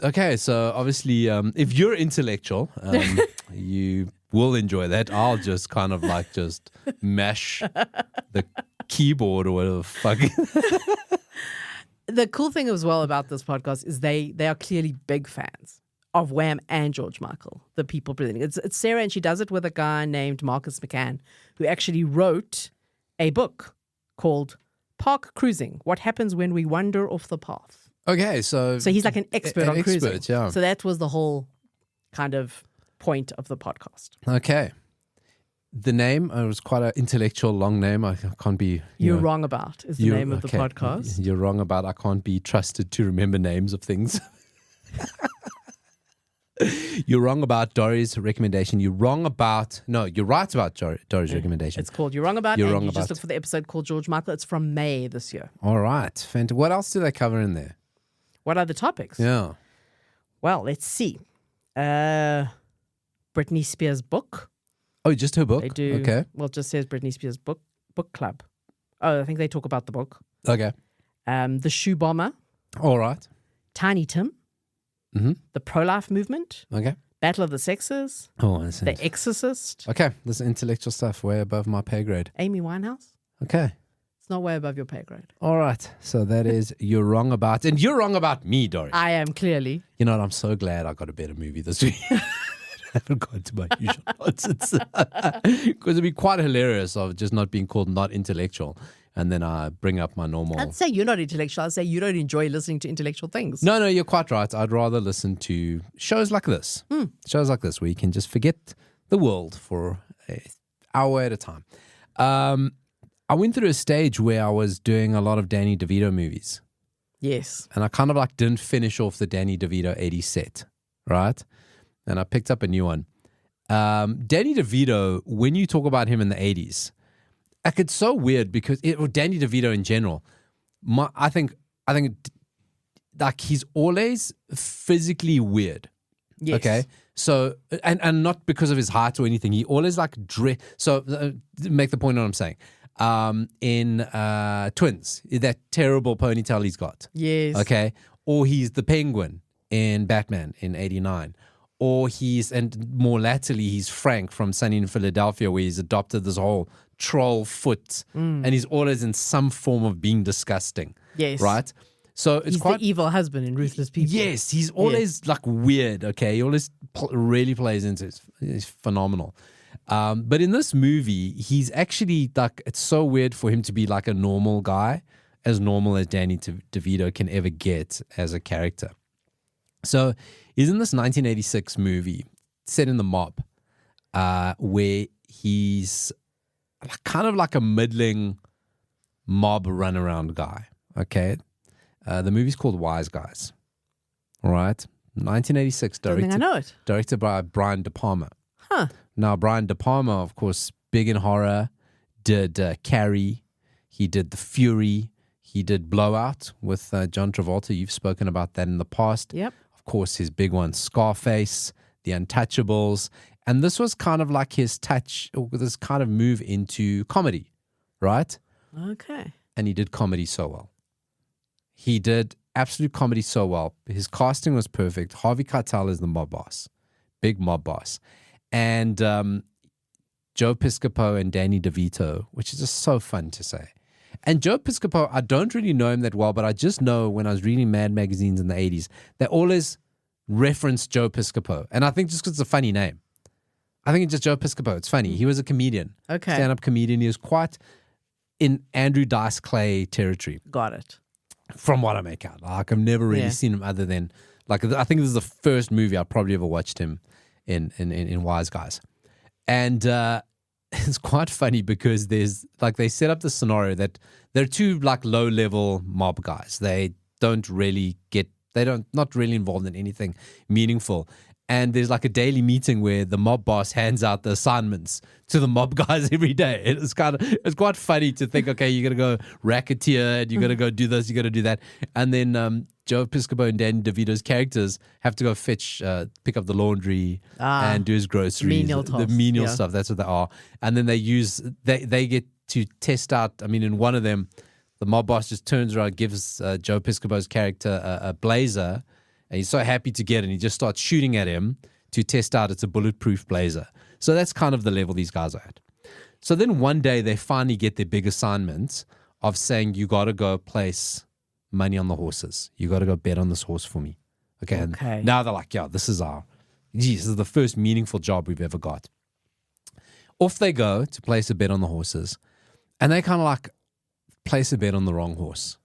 Okay, so obviously, if you're intellectual, you will enjoy that. I'll just kind of like just mash the keyboard or whatever the fuck. The cool thing as well about this podcast is they are clearly big fans of Wham and George Michael, the people presenting. It's Sarah, and she does it with a guy named Marcus McCann, who actually wrote a book called Park Cruising: What Happens When We Wander Off the Path. Okay, so he's like an expert on cruising. Yeah. So that was the whole kind of point of the podcast. Okay. The name, it was quite an intellectual long name. I can't be... You're wrong about is the name of the podcast. You're wrong about I can't be trusted to remember names of things. You're wrong about Dory's recommendation. You're right about Dory's recommendation. It's called You're Wrong About. You're and wrong you about. just look for the episode called George Michael. It's from May this year. All right. What else do they cover in there? What are the topics? Yeah. Well, let's see. Britney Spears' book. Oh, just her book? They do. Okay. Well, it just says Britney Spears' book club. Oh, I think they talk about the book. Okay. The Shoe Bomber. All right. Tiny Tim. Mm-hmm. The Pro-Life Movement. Okay. Battle of the Sexes. Oh, I see. The Exorcist. Okay. This is intellectual stuff way above my pay grade. Amy Winehouse. Okay. It's not way above your pay grade. All right. So that is You're Wrong About. And you're wrong about me, Dory. I am, clearly. You know what? I'm so glad I got a better movie this week. I haven't gone to my usual nonsense. Because it'd be quite hilarious of just not being called not intellectual. And then I bring up my normal... I'd say you're not intellectual. I'd say you don't enjoy listening to intellectual things. No, you're quite right. I'd rather listen to shows like this. Shows like this where you can just forget the world for an hour at a time. I went through a stage where I was doing a lot of Danny DeVito movies. Yes. And I kind of like didn't finish off the Danny DeVito 80 set, right? And I picked up a new one. Danny DeVito, when you talk about him in the 80s, like it's so weird because Danny DeVito in general, I think like he's always physically weird. Yes. Okay. So, and not because of his height or anything. He always like So, make the point on what I'm saying. In Twins, that terrible ponytail he's got. Yes. Okay. Or he's the Penguin in Batman in 89. Or and more latterly, he's Frank from Sunny in Philadelphia, where he's adopted this whole troll foot. And he's always in some form of being disgusting. Yes. Right? So it's he's quite the evil husband in Ruthless People. Yes, he's always like weird. Okay, he always really plays into it. He's phenomenal. But in this movie, he's actually like, it's so weird for him to be like a normal guy, as normal as Danny DeVito can ever get as a character. So he's in this 1986 movie set in the mob, where he's kind of like a middling mob runaround guy. Okay. The movie's called Wise Guys. All right. 1986, directed by Brian De Palma. Huh. Now, Brian De Palma, of course, big in horror, did Carrie. He did The Fury. He did Blowout with John Travolta. You've spoken about that in the past. Yep. Of course, his big one, Scarface, The Untouchables. And this was kind of like his this kind of move into comedy, right? Okay. And he did comedy so well. He did absolute comedy so well. His casting was perfect. Harvey Keitel is the mob boss, big mob boss. And Joe Piscopo and Danny DeVito, which is just so fun to say. And Joe Piscopo, I don't really know him that well, but I just know when I was reading Mad magazines in the 80s, they always referenced Joe Piscopo. And I think just because it's a funny name. I think it's just Joe Piscopo. It's funny. He was a comedian. Okay. Stand-up comedian. He was quite in Andrew Dice Clay territory. Got it. From what I make out. Like, I've never really seen him other than, like, I think this is the first movie I probably ever watched him in Wise Guys. And it's quite funny because there's, like, they set up the scenario that they're two, like, low-level mob guys. They don't really not really involved in anything meaningful. And there's like a daily meeting where the mob boss hands out the assignments to the mob guys every day. It's quite funny to think, okay, you're going to go racketeer and you're going to go do this, you're going to do that. And then Joe Piscopo and Danny DeVito's characters have to go pick up the laundry and do his groceries. The menial stuff, that's what they are. And then they get to test out, I mean, in one of them, the mob boss just turns around, gives Joe Piscopo's character a blazer. And he's so happy to get it, and he just starts shooting at him to test out it's a bulletproof blazer. So that's kind of the level these guys are at. So then one day they finally get their big assignment of saying, you got to go place money on the horses. You got to go bet on this horse for me. Okay. And now they're like, yeah, this is the first meaningful job we've ever got. Off they go to place a bet on the horses. And they kind of like place a bet on the wrong horse.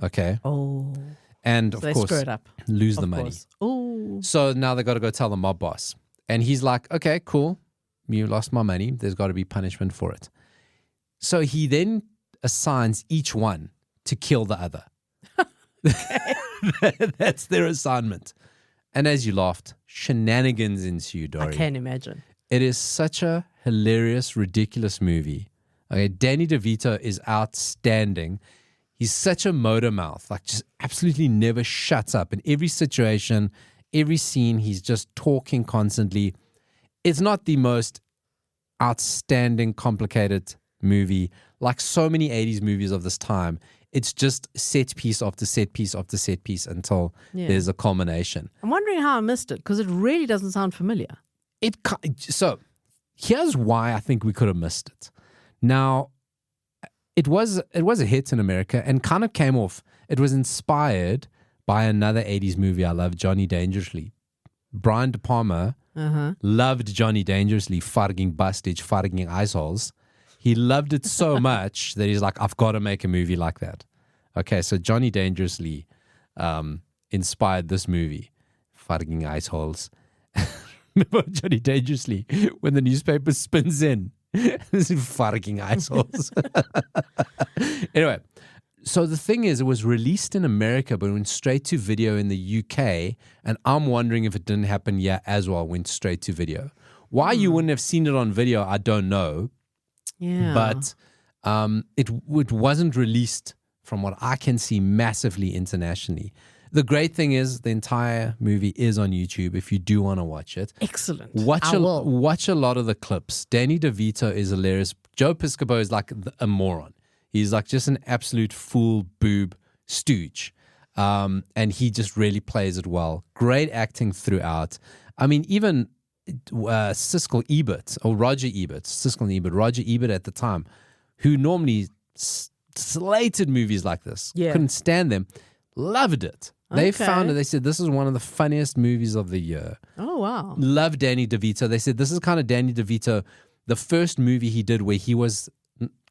Okay. Oh. And so of they course, screw it up. lose the money. Oh. So now they got to go tell the mob boss. And he's like, okay, cool. You lost my money. There's got to be punishment for it. So he then assigns each one to kill the other. That's their assignment. And as you laughed, shenanigans ensue, Dory. I can't imagine. It is such a hilarious, ridiculous movie. Okay, Danny DeVito is outstanding. He's such a motor mouth, like just absolutely never shuts up. In every situation, every scene, he's just talking constantly. It's not the most outstanding, complicated movie like so many 80s movies of this time. It's just set piece after set piece after set piece until there's a culmination. I'm wondering how I missed it because it really doesn't sound familiar. So here's why I think we could have missed it. Now, it was a hit in America and kind of came off. It was inspired by another 80s movie I love, Johnny Dangerously. Brian De Palma loved Johnny Dangerously, farging bustage, farging ice holes. He loved it so much that he's like, I've got to make a movie like that. Okay, so Johnny Dangerously inspired this movie, farging ice holes. Remember Johnny Dangerously when the newspaper spins in? This is farging ice holes. Anyway, so the thing is, it was released in America, but went straight to video in the UK. And I'm wondering if it didn't happen here as well, went straight to video. Why you wouldn't have seen it on video, I don't know. Yeah. But it wasn't released, from what I can see, massively internationally. The great thing is the entire movie is on YouTube if you do want to watch it. Excellent. Watch a lot of the clips. Danny DeVito is hilarious. Joe Piscopo is like a moron. He's like just an absolute fool boob stooge. And he just really plays it well. Great acting throughout. I mean, even Siskel Ebert, or Roger Ebert, Siskel and Ebert, Roger Ebert at the time, who normally slated movies like this, couldn't stand them, loved it. They found it. They said, this is one of the funniest movies of the year. Oh, wow. Love Danny DeVito. They said, this is kind of Danny DeVito, the first movie he did where he was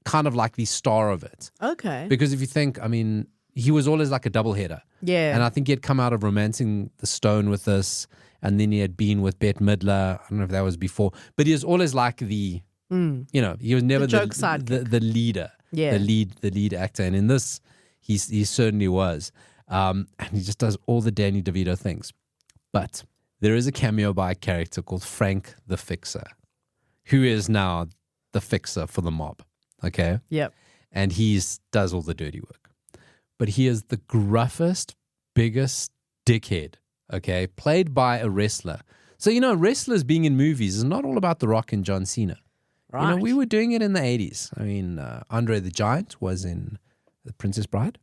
kind of like the star of it. Okay. Because if you think, I mean, he was always like a doubleheader. Yeah. And I think he had come out of Romancing the Stone with this, and then he had been with Bette Midler. I don't know if that was before, but he was always like the, you know, he was never the leader, the lead actor. And in this, he certainly was. And he just does all the Danny DeVito things. But there is a cameo by a character called Frank the Fixer, who is now the fixer for the mob. Okay? Yep. And he does all the dirty work. But he is the gruffest, biggest dickhead, okay? Played by a wrestler. So, you know, wrestlers being in movies is not all about The Rock and John Cena. Right. You know, we were doing it in the 80s. I mean, Andre the Giant was in The Princess Bride.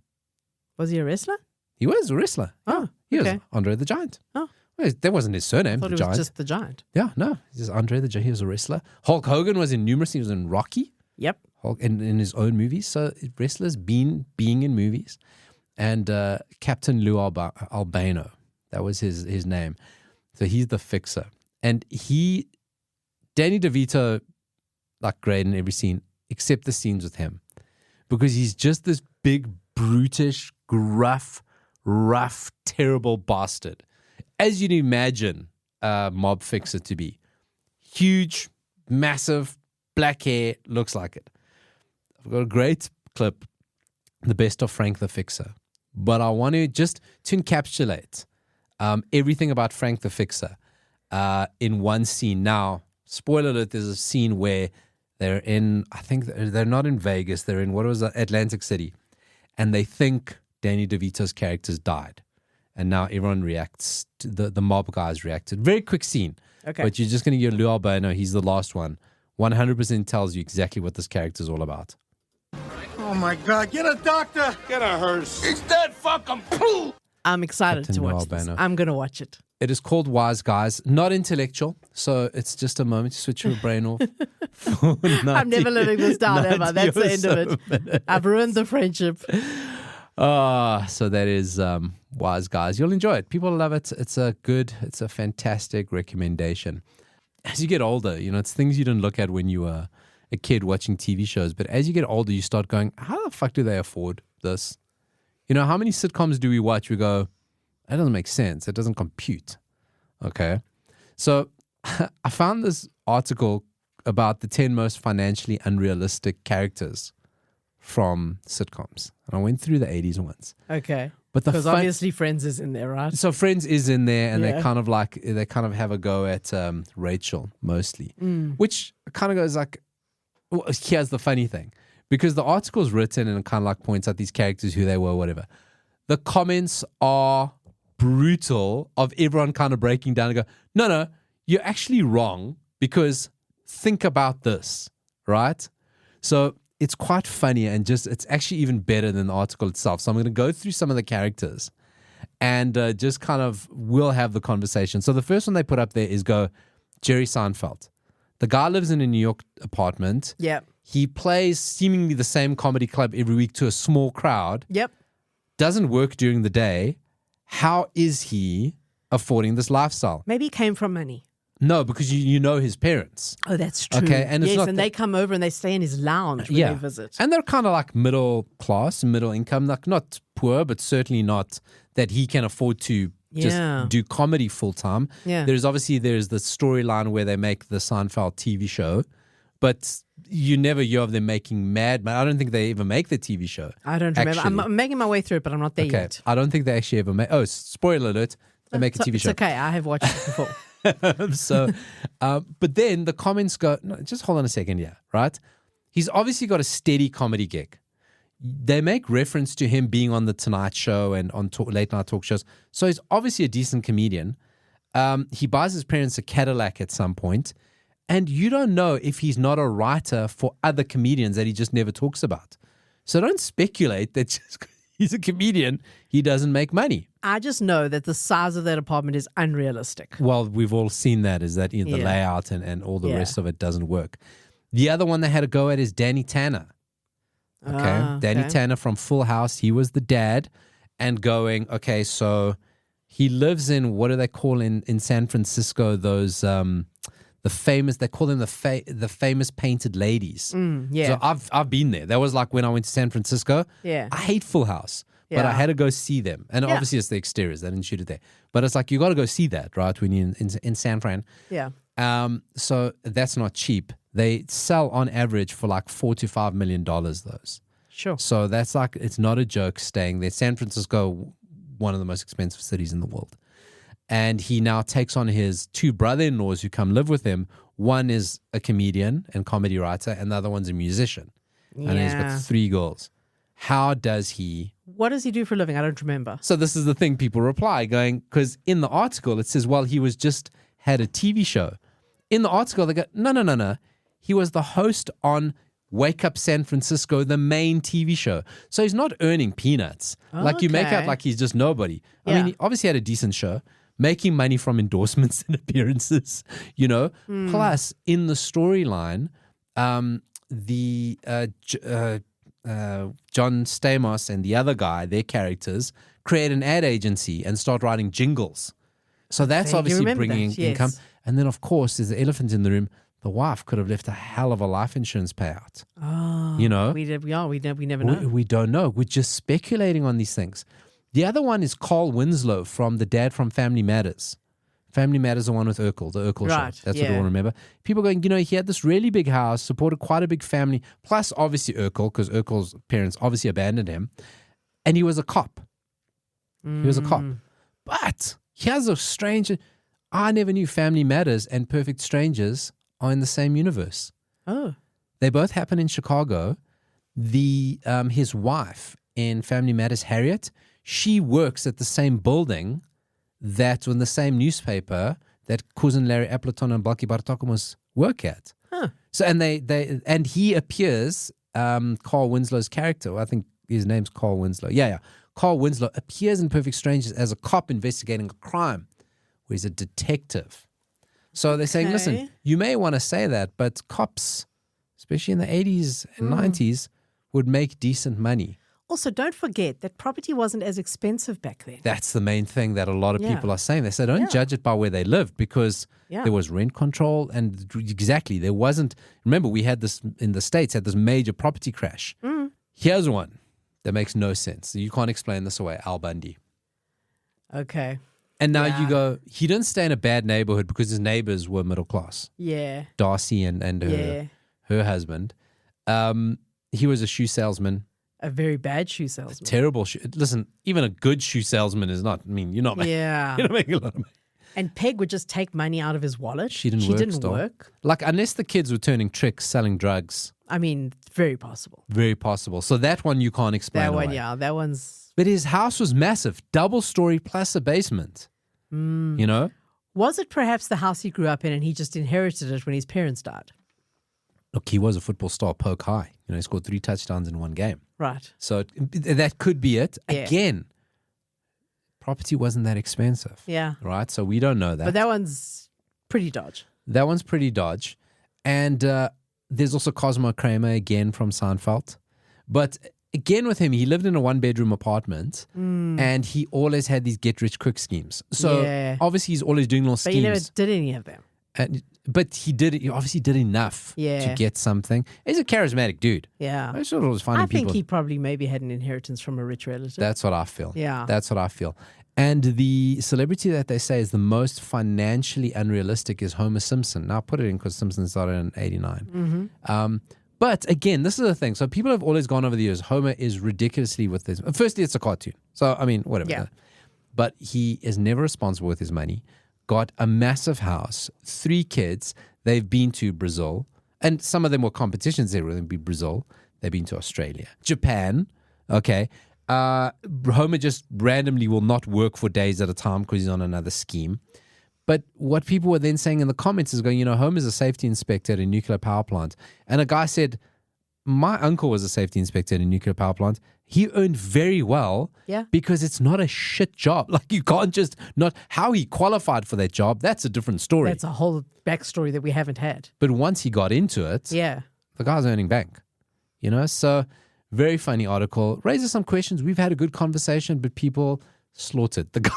Was he a wrestler? He was a wrestler. Oh, He was okay. Andre the Giant. Oh. Well, that wasn't his surname, I thought the it was Giant. just the Giant. Yeah, no. He's just Andre the Giant. He was a wrestler. Hulk Hogan was in numerous. He was in Rocky. Yep. Hulk in his own movies. So wrestlers being in movies. And Captain Lou Albano. That was his name. So he's the fixer. And Danny DeVito, like great in every scene, except the scenes with him. Because he's just this big, brutish, gruff, rough, terrible bastard. As you'd imagine a mob fixer to be. Huge, massive, black hair, looks like it. I've got a great clip, the best of Frank the Fixer. But I want to just to encapsulate everything about Frank the Fixer in one scene. Now, spoiler alert, there's a scene where they're in, I think they're not in Vegas, they're in, what was that, Atlantic City. And they think Danny DeVito's character's died. And now everyone reacts, the mob guys reacted. Very quick scene. Okay. But you're just going to get Lou Albano, he's the last one. 100% tells you exactly what this character's all about. Oh my God, get a doctor! Get a hearse. It's that fucking poo! I'm excited Captain to watch Albano. this. I'm going to watch it. It is called Wise Guys, not intellectual. So it's just a moment to switch your brain off. I'm never letting this down ever. That's the end of it. I've ruined the friendship. So that is Wise Guys. You'll enjoy it. People love it. It's a fantastic recommendation. As you get older, you know, it's things you didn't look at when you were a kid watching TV shows. But as you get older, you start going, how the fuck do they afford this? You know, how many sitcoms do we watch? We go, that doesn't make sense. It doesn't compute. Okay. So I found this article about the 10 most financially unrealistic characters from sitcoms. And I went through the 80s ones. Okay. But because obviously Friends is in there, right? So Friends is in there, and Yeah. they kind of have a go at Rachel mostly, which kind of goes like, well, here's the funny thing, because the article's written and it kind of like points out these characters, who they were, whatever. The comments are brutal of everyone kind of breaking down and go, no, you're actually wrong, because think about this, right? So it's quite funny, and it's actually even better than the article itself. So I'm going to go through some of the characters and just kind of we'll have the conversation. So the first one they put up there is Jerry Seinfeld. The guy lives in a New York apartment. Yep. He plays seemingly the same comedy club every week to a small crowd. Yep. Doesn't work during the day. How is he affording this lifestyle? Maybe he came from money. No, because you know his parents. Oh, that's true. Okay, and it's yes, not and they come over and they stay in his lounge when they visit. And they're kind of like middle class, middle income, like not poor, but certainly not that he can afford to just do comedy full time. Yeah. There's the storyline where they make the Seinfeld TV show, but you never hear of them making Mad Men. I don't think they ever make the TV show. I don't remember. I'm making my way through it, but I'm not there yet. I don't think they actually ever make. Oh, spoiler alert! They make a TV show. It's okay. I have watched it before. So, but then the comments go, no, just hold on a second here, right? He's obviously got a steady comedy gig. They make reference to him being on The Tonight Show and on late night talk shows. So he's obviously a decent comedian. He buys his parents a Cadillac at some point, and you don't know if he's not a writer for other comedians that he just never talks about. So don't speculate that just 'cause he's a comedian, he doesn't make money. I just know that the size of that apartment is unrealistic. Well, we've all seen that, is that the layout and all the rest of it doesn't work. The other one they had to go at is Danny Tanner. Okay. Danny Tanner from Full House. He was the dad, and going, okay, so he lives in, what do they call in San Francisco, those the famous, they call them the famous painted ladies. Yeah. So I've been there. That was like when I went to San Francisco. Yeah. I hate Full House, but I had to go see them. And obviously it's the exteriors. They didn't shoot it there. But it's like, you got to go see that, right? When you're in San Fran. Yeah. So that's not cheap. They sell on average for like $4 to $5 million, those. Sure. So that's like, it's not a joke staying there. San Francisco, one of the most expensive cities in the world. And he now takes on his two brother-in-laws who come live with him. One is a comedian and comedy writer, and the other one's a musician. Yeah. And he's got 3 girls. How does he? What does he do for a living? I don't remember. So this is the thing people reply, going, because in the article it says, well, he was just had a TV show. In the article they go, no. He was the host on Wake Up San Francisco, the main TV show. So he's not earning peanuts. Like you make out like he's just nobody. I mean, he obviously had a decent show, making money from endorsements and appearances, you know. Plus, in the storyline, John Stamos and the other guy, their characters, create an ad agency and start writing jingles. So that's obviously bringing in income. And then, of course, there's the elephant in the room. The wife could have left a hell of a life insurance payout. Oh, you know? We never know. We don't know. We're just speculating on these things. The other one is Carl Winslow from the dad from Family Matters. Family Matters, the one with Urkel, the Urkel show. That's what we all remember. People going, you know, he had this really big house, supported quite a big family, plus obviously Urkel, because Urkel's parents obviously abandoned him. And he was a cop. He was a cop. But here's a strange, I never knew Family Matters and Perfect Strangers are in the same universe. Oh. They both happen in Chicago. His wife in Family Matters, Harriet, she works at the same building that in the same newspaper that cousin Larry Appleton and Balki Bartokamos work at. Huh. So and he appears, Carl Winslow's character, I think his name's Carl Winslow. Yeah. Carl Winslow appears in Perfect Strangers as a cop investigating a crime, where he's a detective. So they're saying, listen, you may want to say that, but cops, especially in the 80s and 90s, would make decent money. Also, don't forget that property wasn't as expensive back then. That's the main thing that a lot of people are saying. They say, don't judge it by where they lived, because there was rent control. And exactly, there wasn't. Remember, we had this in the States, had this major property crash. Here's one that makes no sense. You can't explain this away. Al Bundy. Okay. And now you go, he didn't stay in a bad neighborhood because his neighbors were middle class. Yeah. Darcy and her husband. He was a shoe salesman. A very bad shoe salesman. Terrible shoe. Listen, even a good shoe salesman is not, you're not making a lot of money. And Peg would just take money out of his wallet. She didn't work. Like, unless the kids were turning tricks, selling drugs. I mean, very possible. Very possible. So that one you can't explain away. That one's... But his house was massive. Double story plus a basement. You know? Was it perhaps the house he grew up in and he just inherited it when his parents died? Look, he was a football star, Poke High. You know, he scored 3 touchdowns in one game. Right. So that could be it. Yeah. Again, property wasn't that expensive. Yeah. Right? So we don't know that. But that one's pretty dodge. That one's pretty dodge. And there's also Cosmo Kramer, again, from Seinfeld. But again with him, he lived in a 1-bedroom apartment and he always had these get-rich-quick schemes. So obviously he's always doing little schemes. But he never did any of them. But he obviously did enough to get something. He's a charismatic dude. Yeah. I sort of was finding people. I think he probably maybe had an inheritance from a rich relative. That's what I feel. Yeah. That's what I feel. And the celebrity that they say is the most financially unrealistic is Homer Simpson. Now, I put it in because Simpson started in 89. But again, this is the thing. So people have always gone over the years. Homer is ridiculously with this. Firstly, it's a cartoon. So, I mean, whatever. Yeah. But he is never responsible with his money. got a massive house, 3 kids. They've been to Brazil, and some of them were competitions. They were in Brazil. They've been to Australia, Japan. Okay. Homer just randomly will not work for days at a time because he's on another scheme. But what people were then saying in the comments is going, Homer's a safety inspector at a nuclear power plant. And a guy said, my uncle was a safety inspector at a nuclear power plant. He earned very well because it's not a shit job. Like you can't just how he qualified for that job. That's a different story. That's a whole backstory that we haven't had. But once he got into it, the guy's earning bank, so very funny article. Raises some questions. We've had a good conversation, but people slaughtered the guy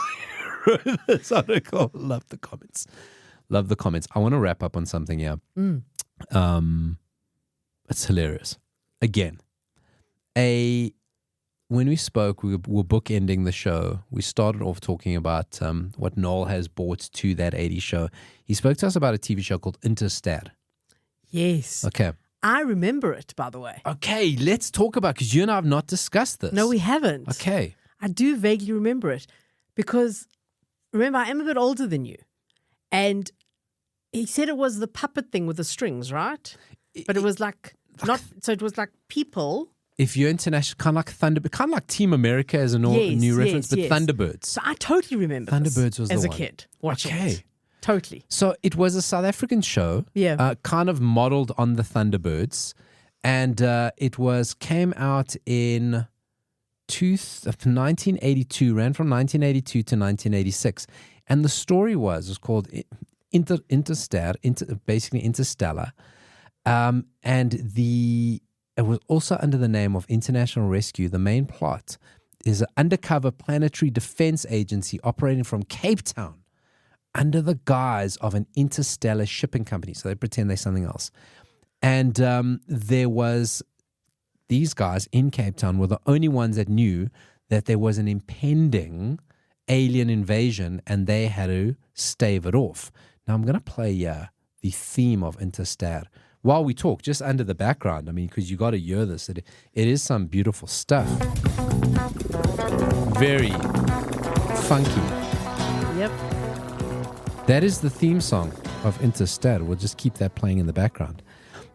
who wrote this article. Love the comments. I want to wrap up on something here. It's hilarious. Again, when we spoke, we were bookending the show. We started off talking about what Noel has brought to that 80s show. He spoke to us about a TV show called Interstad. Yes. Okay. I remember it, by the way. Okay, let's talk about, because you and I have not discussed this. No, we haven't. Okay. I do vaguely remember it because, remember, I am a bit older than you. And he said it was the puppet thing with the strings, right? But it was like, so it was like people. If you're international, kind of like Thunderbird, kind of like Team America as a new reference, but Thunderbirds. So I totally remember Thunderbirds was as the a one. kid watching it. Totally. So it was a South African show, kind of modeled on the Thunderbirds, and it came out in 1982, ran from 1982 to 1986, and the story was called basically Interstellar, and it was also under the name of International Rescue. The main plot is an undercover planetary defense agency operating from Cape Town under the guise of an interstellar shipping company. So they pretend they're something else. And there was, these guys in Cape Town were the only ones that knew that there was an impending alien invasion and they had to stave it off. Now I'm going to play the theme of Interstad while we talk, just under the background. I mean, because you got to hear this. It is some beautiful stuff. Very funky. Yep. That is the theme song of Interstad. We'll just keep that playing in the background.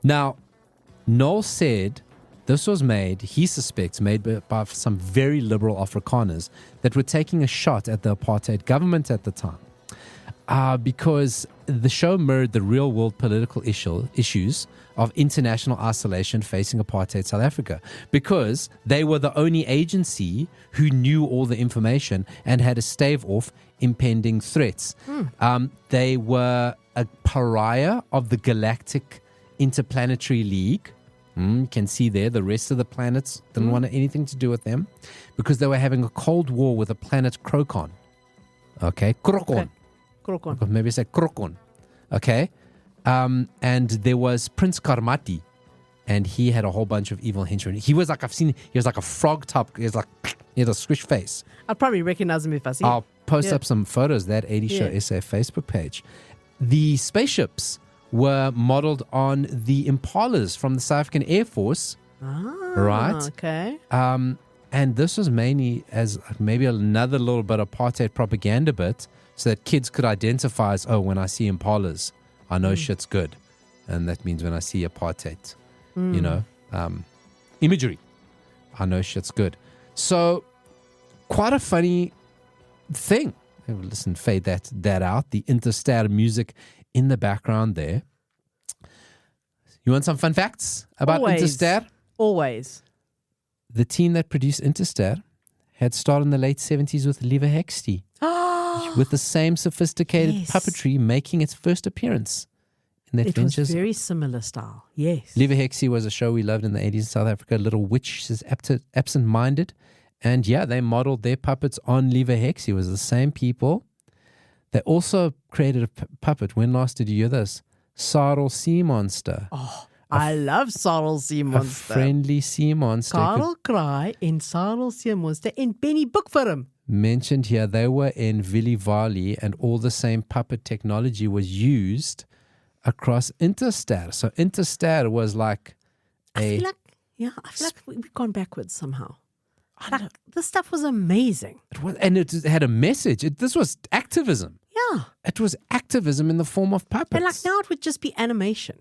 Now, Noel said this was he suspects, made by some very liberal Afrikaners that were taking a shot at the apartheid government at the time. Because the show mirrored the real-world political issues of international isolation facing apartheid South Africa, because they were the only agency who knew all the information and had to stave off impending threats. They were a pariah of the Galactic Interplanetary League. You can see there the rest of the planets didn't want anything to do with them because they were having a cold war with the planet Krokon. Okay, Krokon. Krokon. Maybe say Krokon. Okay. And there was Prince Karmati, and he had a whole bunch of evil henchmen. He was like, he was like a frog top. He had a squish face. I'd probably recognize him if I see him. I'll post up some photos, that 80 Show SA Facebook page. The spaceships were modeled on the Impalas from the South African Air Force. Right? Okay. And this was mainly as maybe another little bit of apartheid propaganda bit, so that kids could identify as, when I see Impalas, I know shit's good. And that means when I see apartheid, imagery, I know shit's good. So quite a funny thing. Listen, fade that out. The Interstad music in the background there. You want some fun facts about Interstad? Always. The team that produced Interstad had started in the late 70s with Lever Hexty. With the same sophisticated puppetry making its first appearance in the Adventures. It was very similar style, yes. Lever Hexty was a show we loved in the 80s in South Africa. Little Witch is absent-minded. And they modeled their puppets on Lever Hexty. It was the same people. They also created a puppet. When last did you hear this? Sarel Sea Monster. Oh, I love Sarel Sea Monster. A friendly sea monster. Karel Kraai en Sarel Sea Monster en Benny Bookworm. Mentioned here, they were in Vili Vali, and all the same puppet technology was used across Interstad. So Interstad was like I feel like we've gone backwards somehow. This stuff was amazing. It was, and it had a message. This was activism. It was activism in the form of puppets. And like now it would just be animation.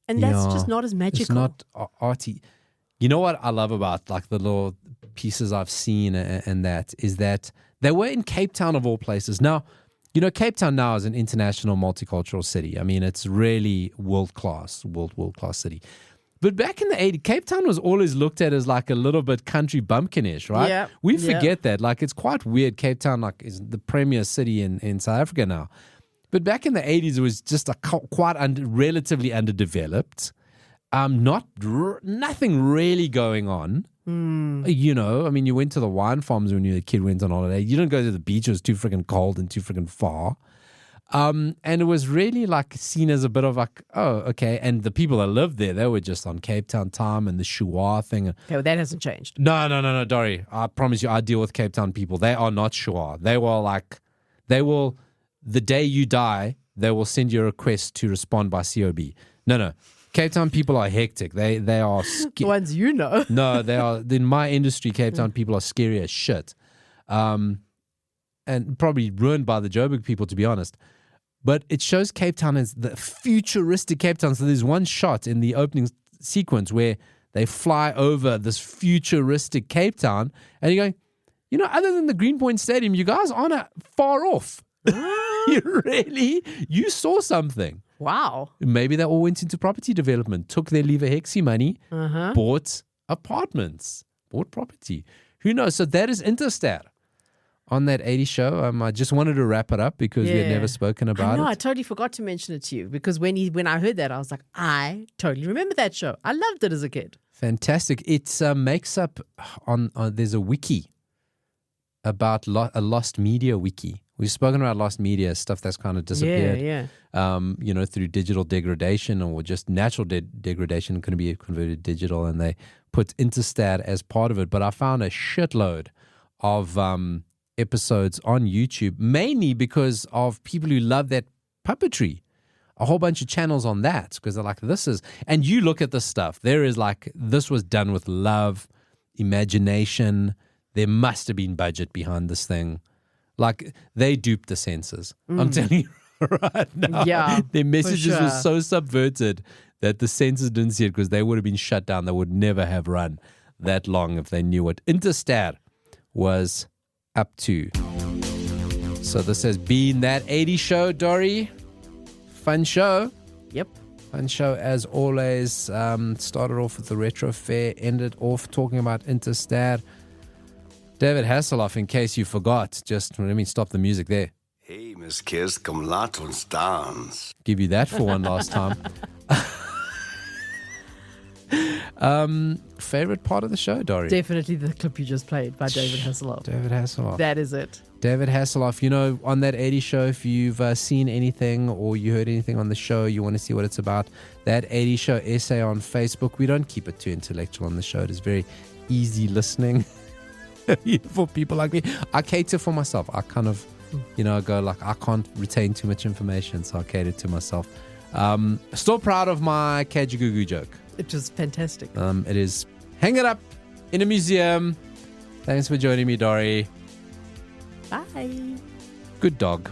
And that's just not as magical. It's not arty. You know what I love about like the little pieces I've seen and that is that they were in Cape Town of all places. Now, you know, Cape Town now is an international multicultural city. I mean, it's really world-class city. But back in the 80s, Cape Town was always looked at as like a little bit country bumpkinish, right? Yeah. We forget that. Like, it's quite weird. Cape Town like is the premier city in South Africa now. But back in the 80s, it was just relatively underdeveloped. Nothing really going on. You know, I mean, you went to the wine farms when you were a kid, went on holiday. You didn't go to the beach. It was too freaking cold and too freaking far. And it was really like seen as a bit of like, oh, okay. And the people that lived there, they were just on Cape Town time and the Shuar thing. Okay, well, that hasn't changed. No, Dory. I promise you, I deal with Cape Town people. They are not Shuar. The day you die, they will send you a request to respond by COB. No. Cape Town people are hectic. They are The ones you know. No, they are. In my industry, Cape Town people are scary as shit. And probably ruined by the Joburg people, to be honest. But it shows Cape Town as the futuristic Cape Town. So there's one shot in the opening sequence where they fly over this futuristic Cape Town, and you're going, you know, other than the Greenpoint Stadium, you guys aren't far off. You saw something. Wow. Maybe they all went into property development, took their Lever Hexie money, bought apartments, bought property. Who knows? So that is Interstat on that 80s show. I just wanted to wrap it up because we had never spoken about it. I totally forgot to mention it to you because when I heard that, I was like, I totally remember that show. I loved it as a kid. Fantastic. It makes up on there's a wiki about a lost media wiki. We've spoken about lost media, stuff that's kind of disappeared. You know, through digital degradation or just natural degradation, couldn't be converted digital, and they put Interstat as part of it. But I found a shitload of episodes on YouTube, mainly because of people who love that puppetry. A whole bunch of channels on that because they're like, and you look at this stuff, there is like, this was done with love, imagination. There must have been budget behind this thing. Like, they duped the censors. I'm telling you right now. Yeah, their messages for were sure. so subverted that the censors didn't see it because they would have been shut down. They would never have run that long if they knew what Interstat was up to. So this has been that 80s show, Dory. Fun show. Yep. Fun show as always. Started off with the Retro Fair, ended off talking about Interstat. David Hasselhoff, in case you forgot, just let me stop the music there. Hey, Miss Kiss, come lat uns dance. Give you that for one last time. Favorite part of the show, Dory? Definitely the clip you just played by David Hasselhoff. David Hasselhoff. That is it. David Hasselhoff, you know, on that 80s show, if you've seen anything or you heard anything on the show, you want to see what it's about, that 80s show essay on Facebook, we don't keep it too intellectual on the show. It is very easy listening for people like me. I cater for myself. I kind of, you know, go like, I can't retain too much information, so I cater to myself. Still proud of my Kajagoogoo joke. It was fantastic. It is. Hang it up in a museum. Thanks for joining me, Dory. Bye. Good dog.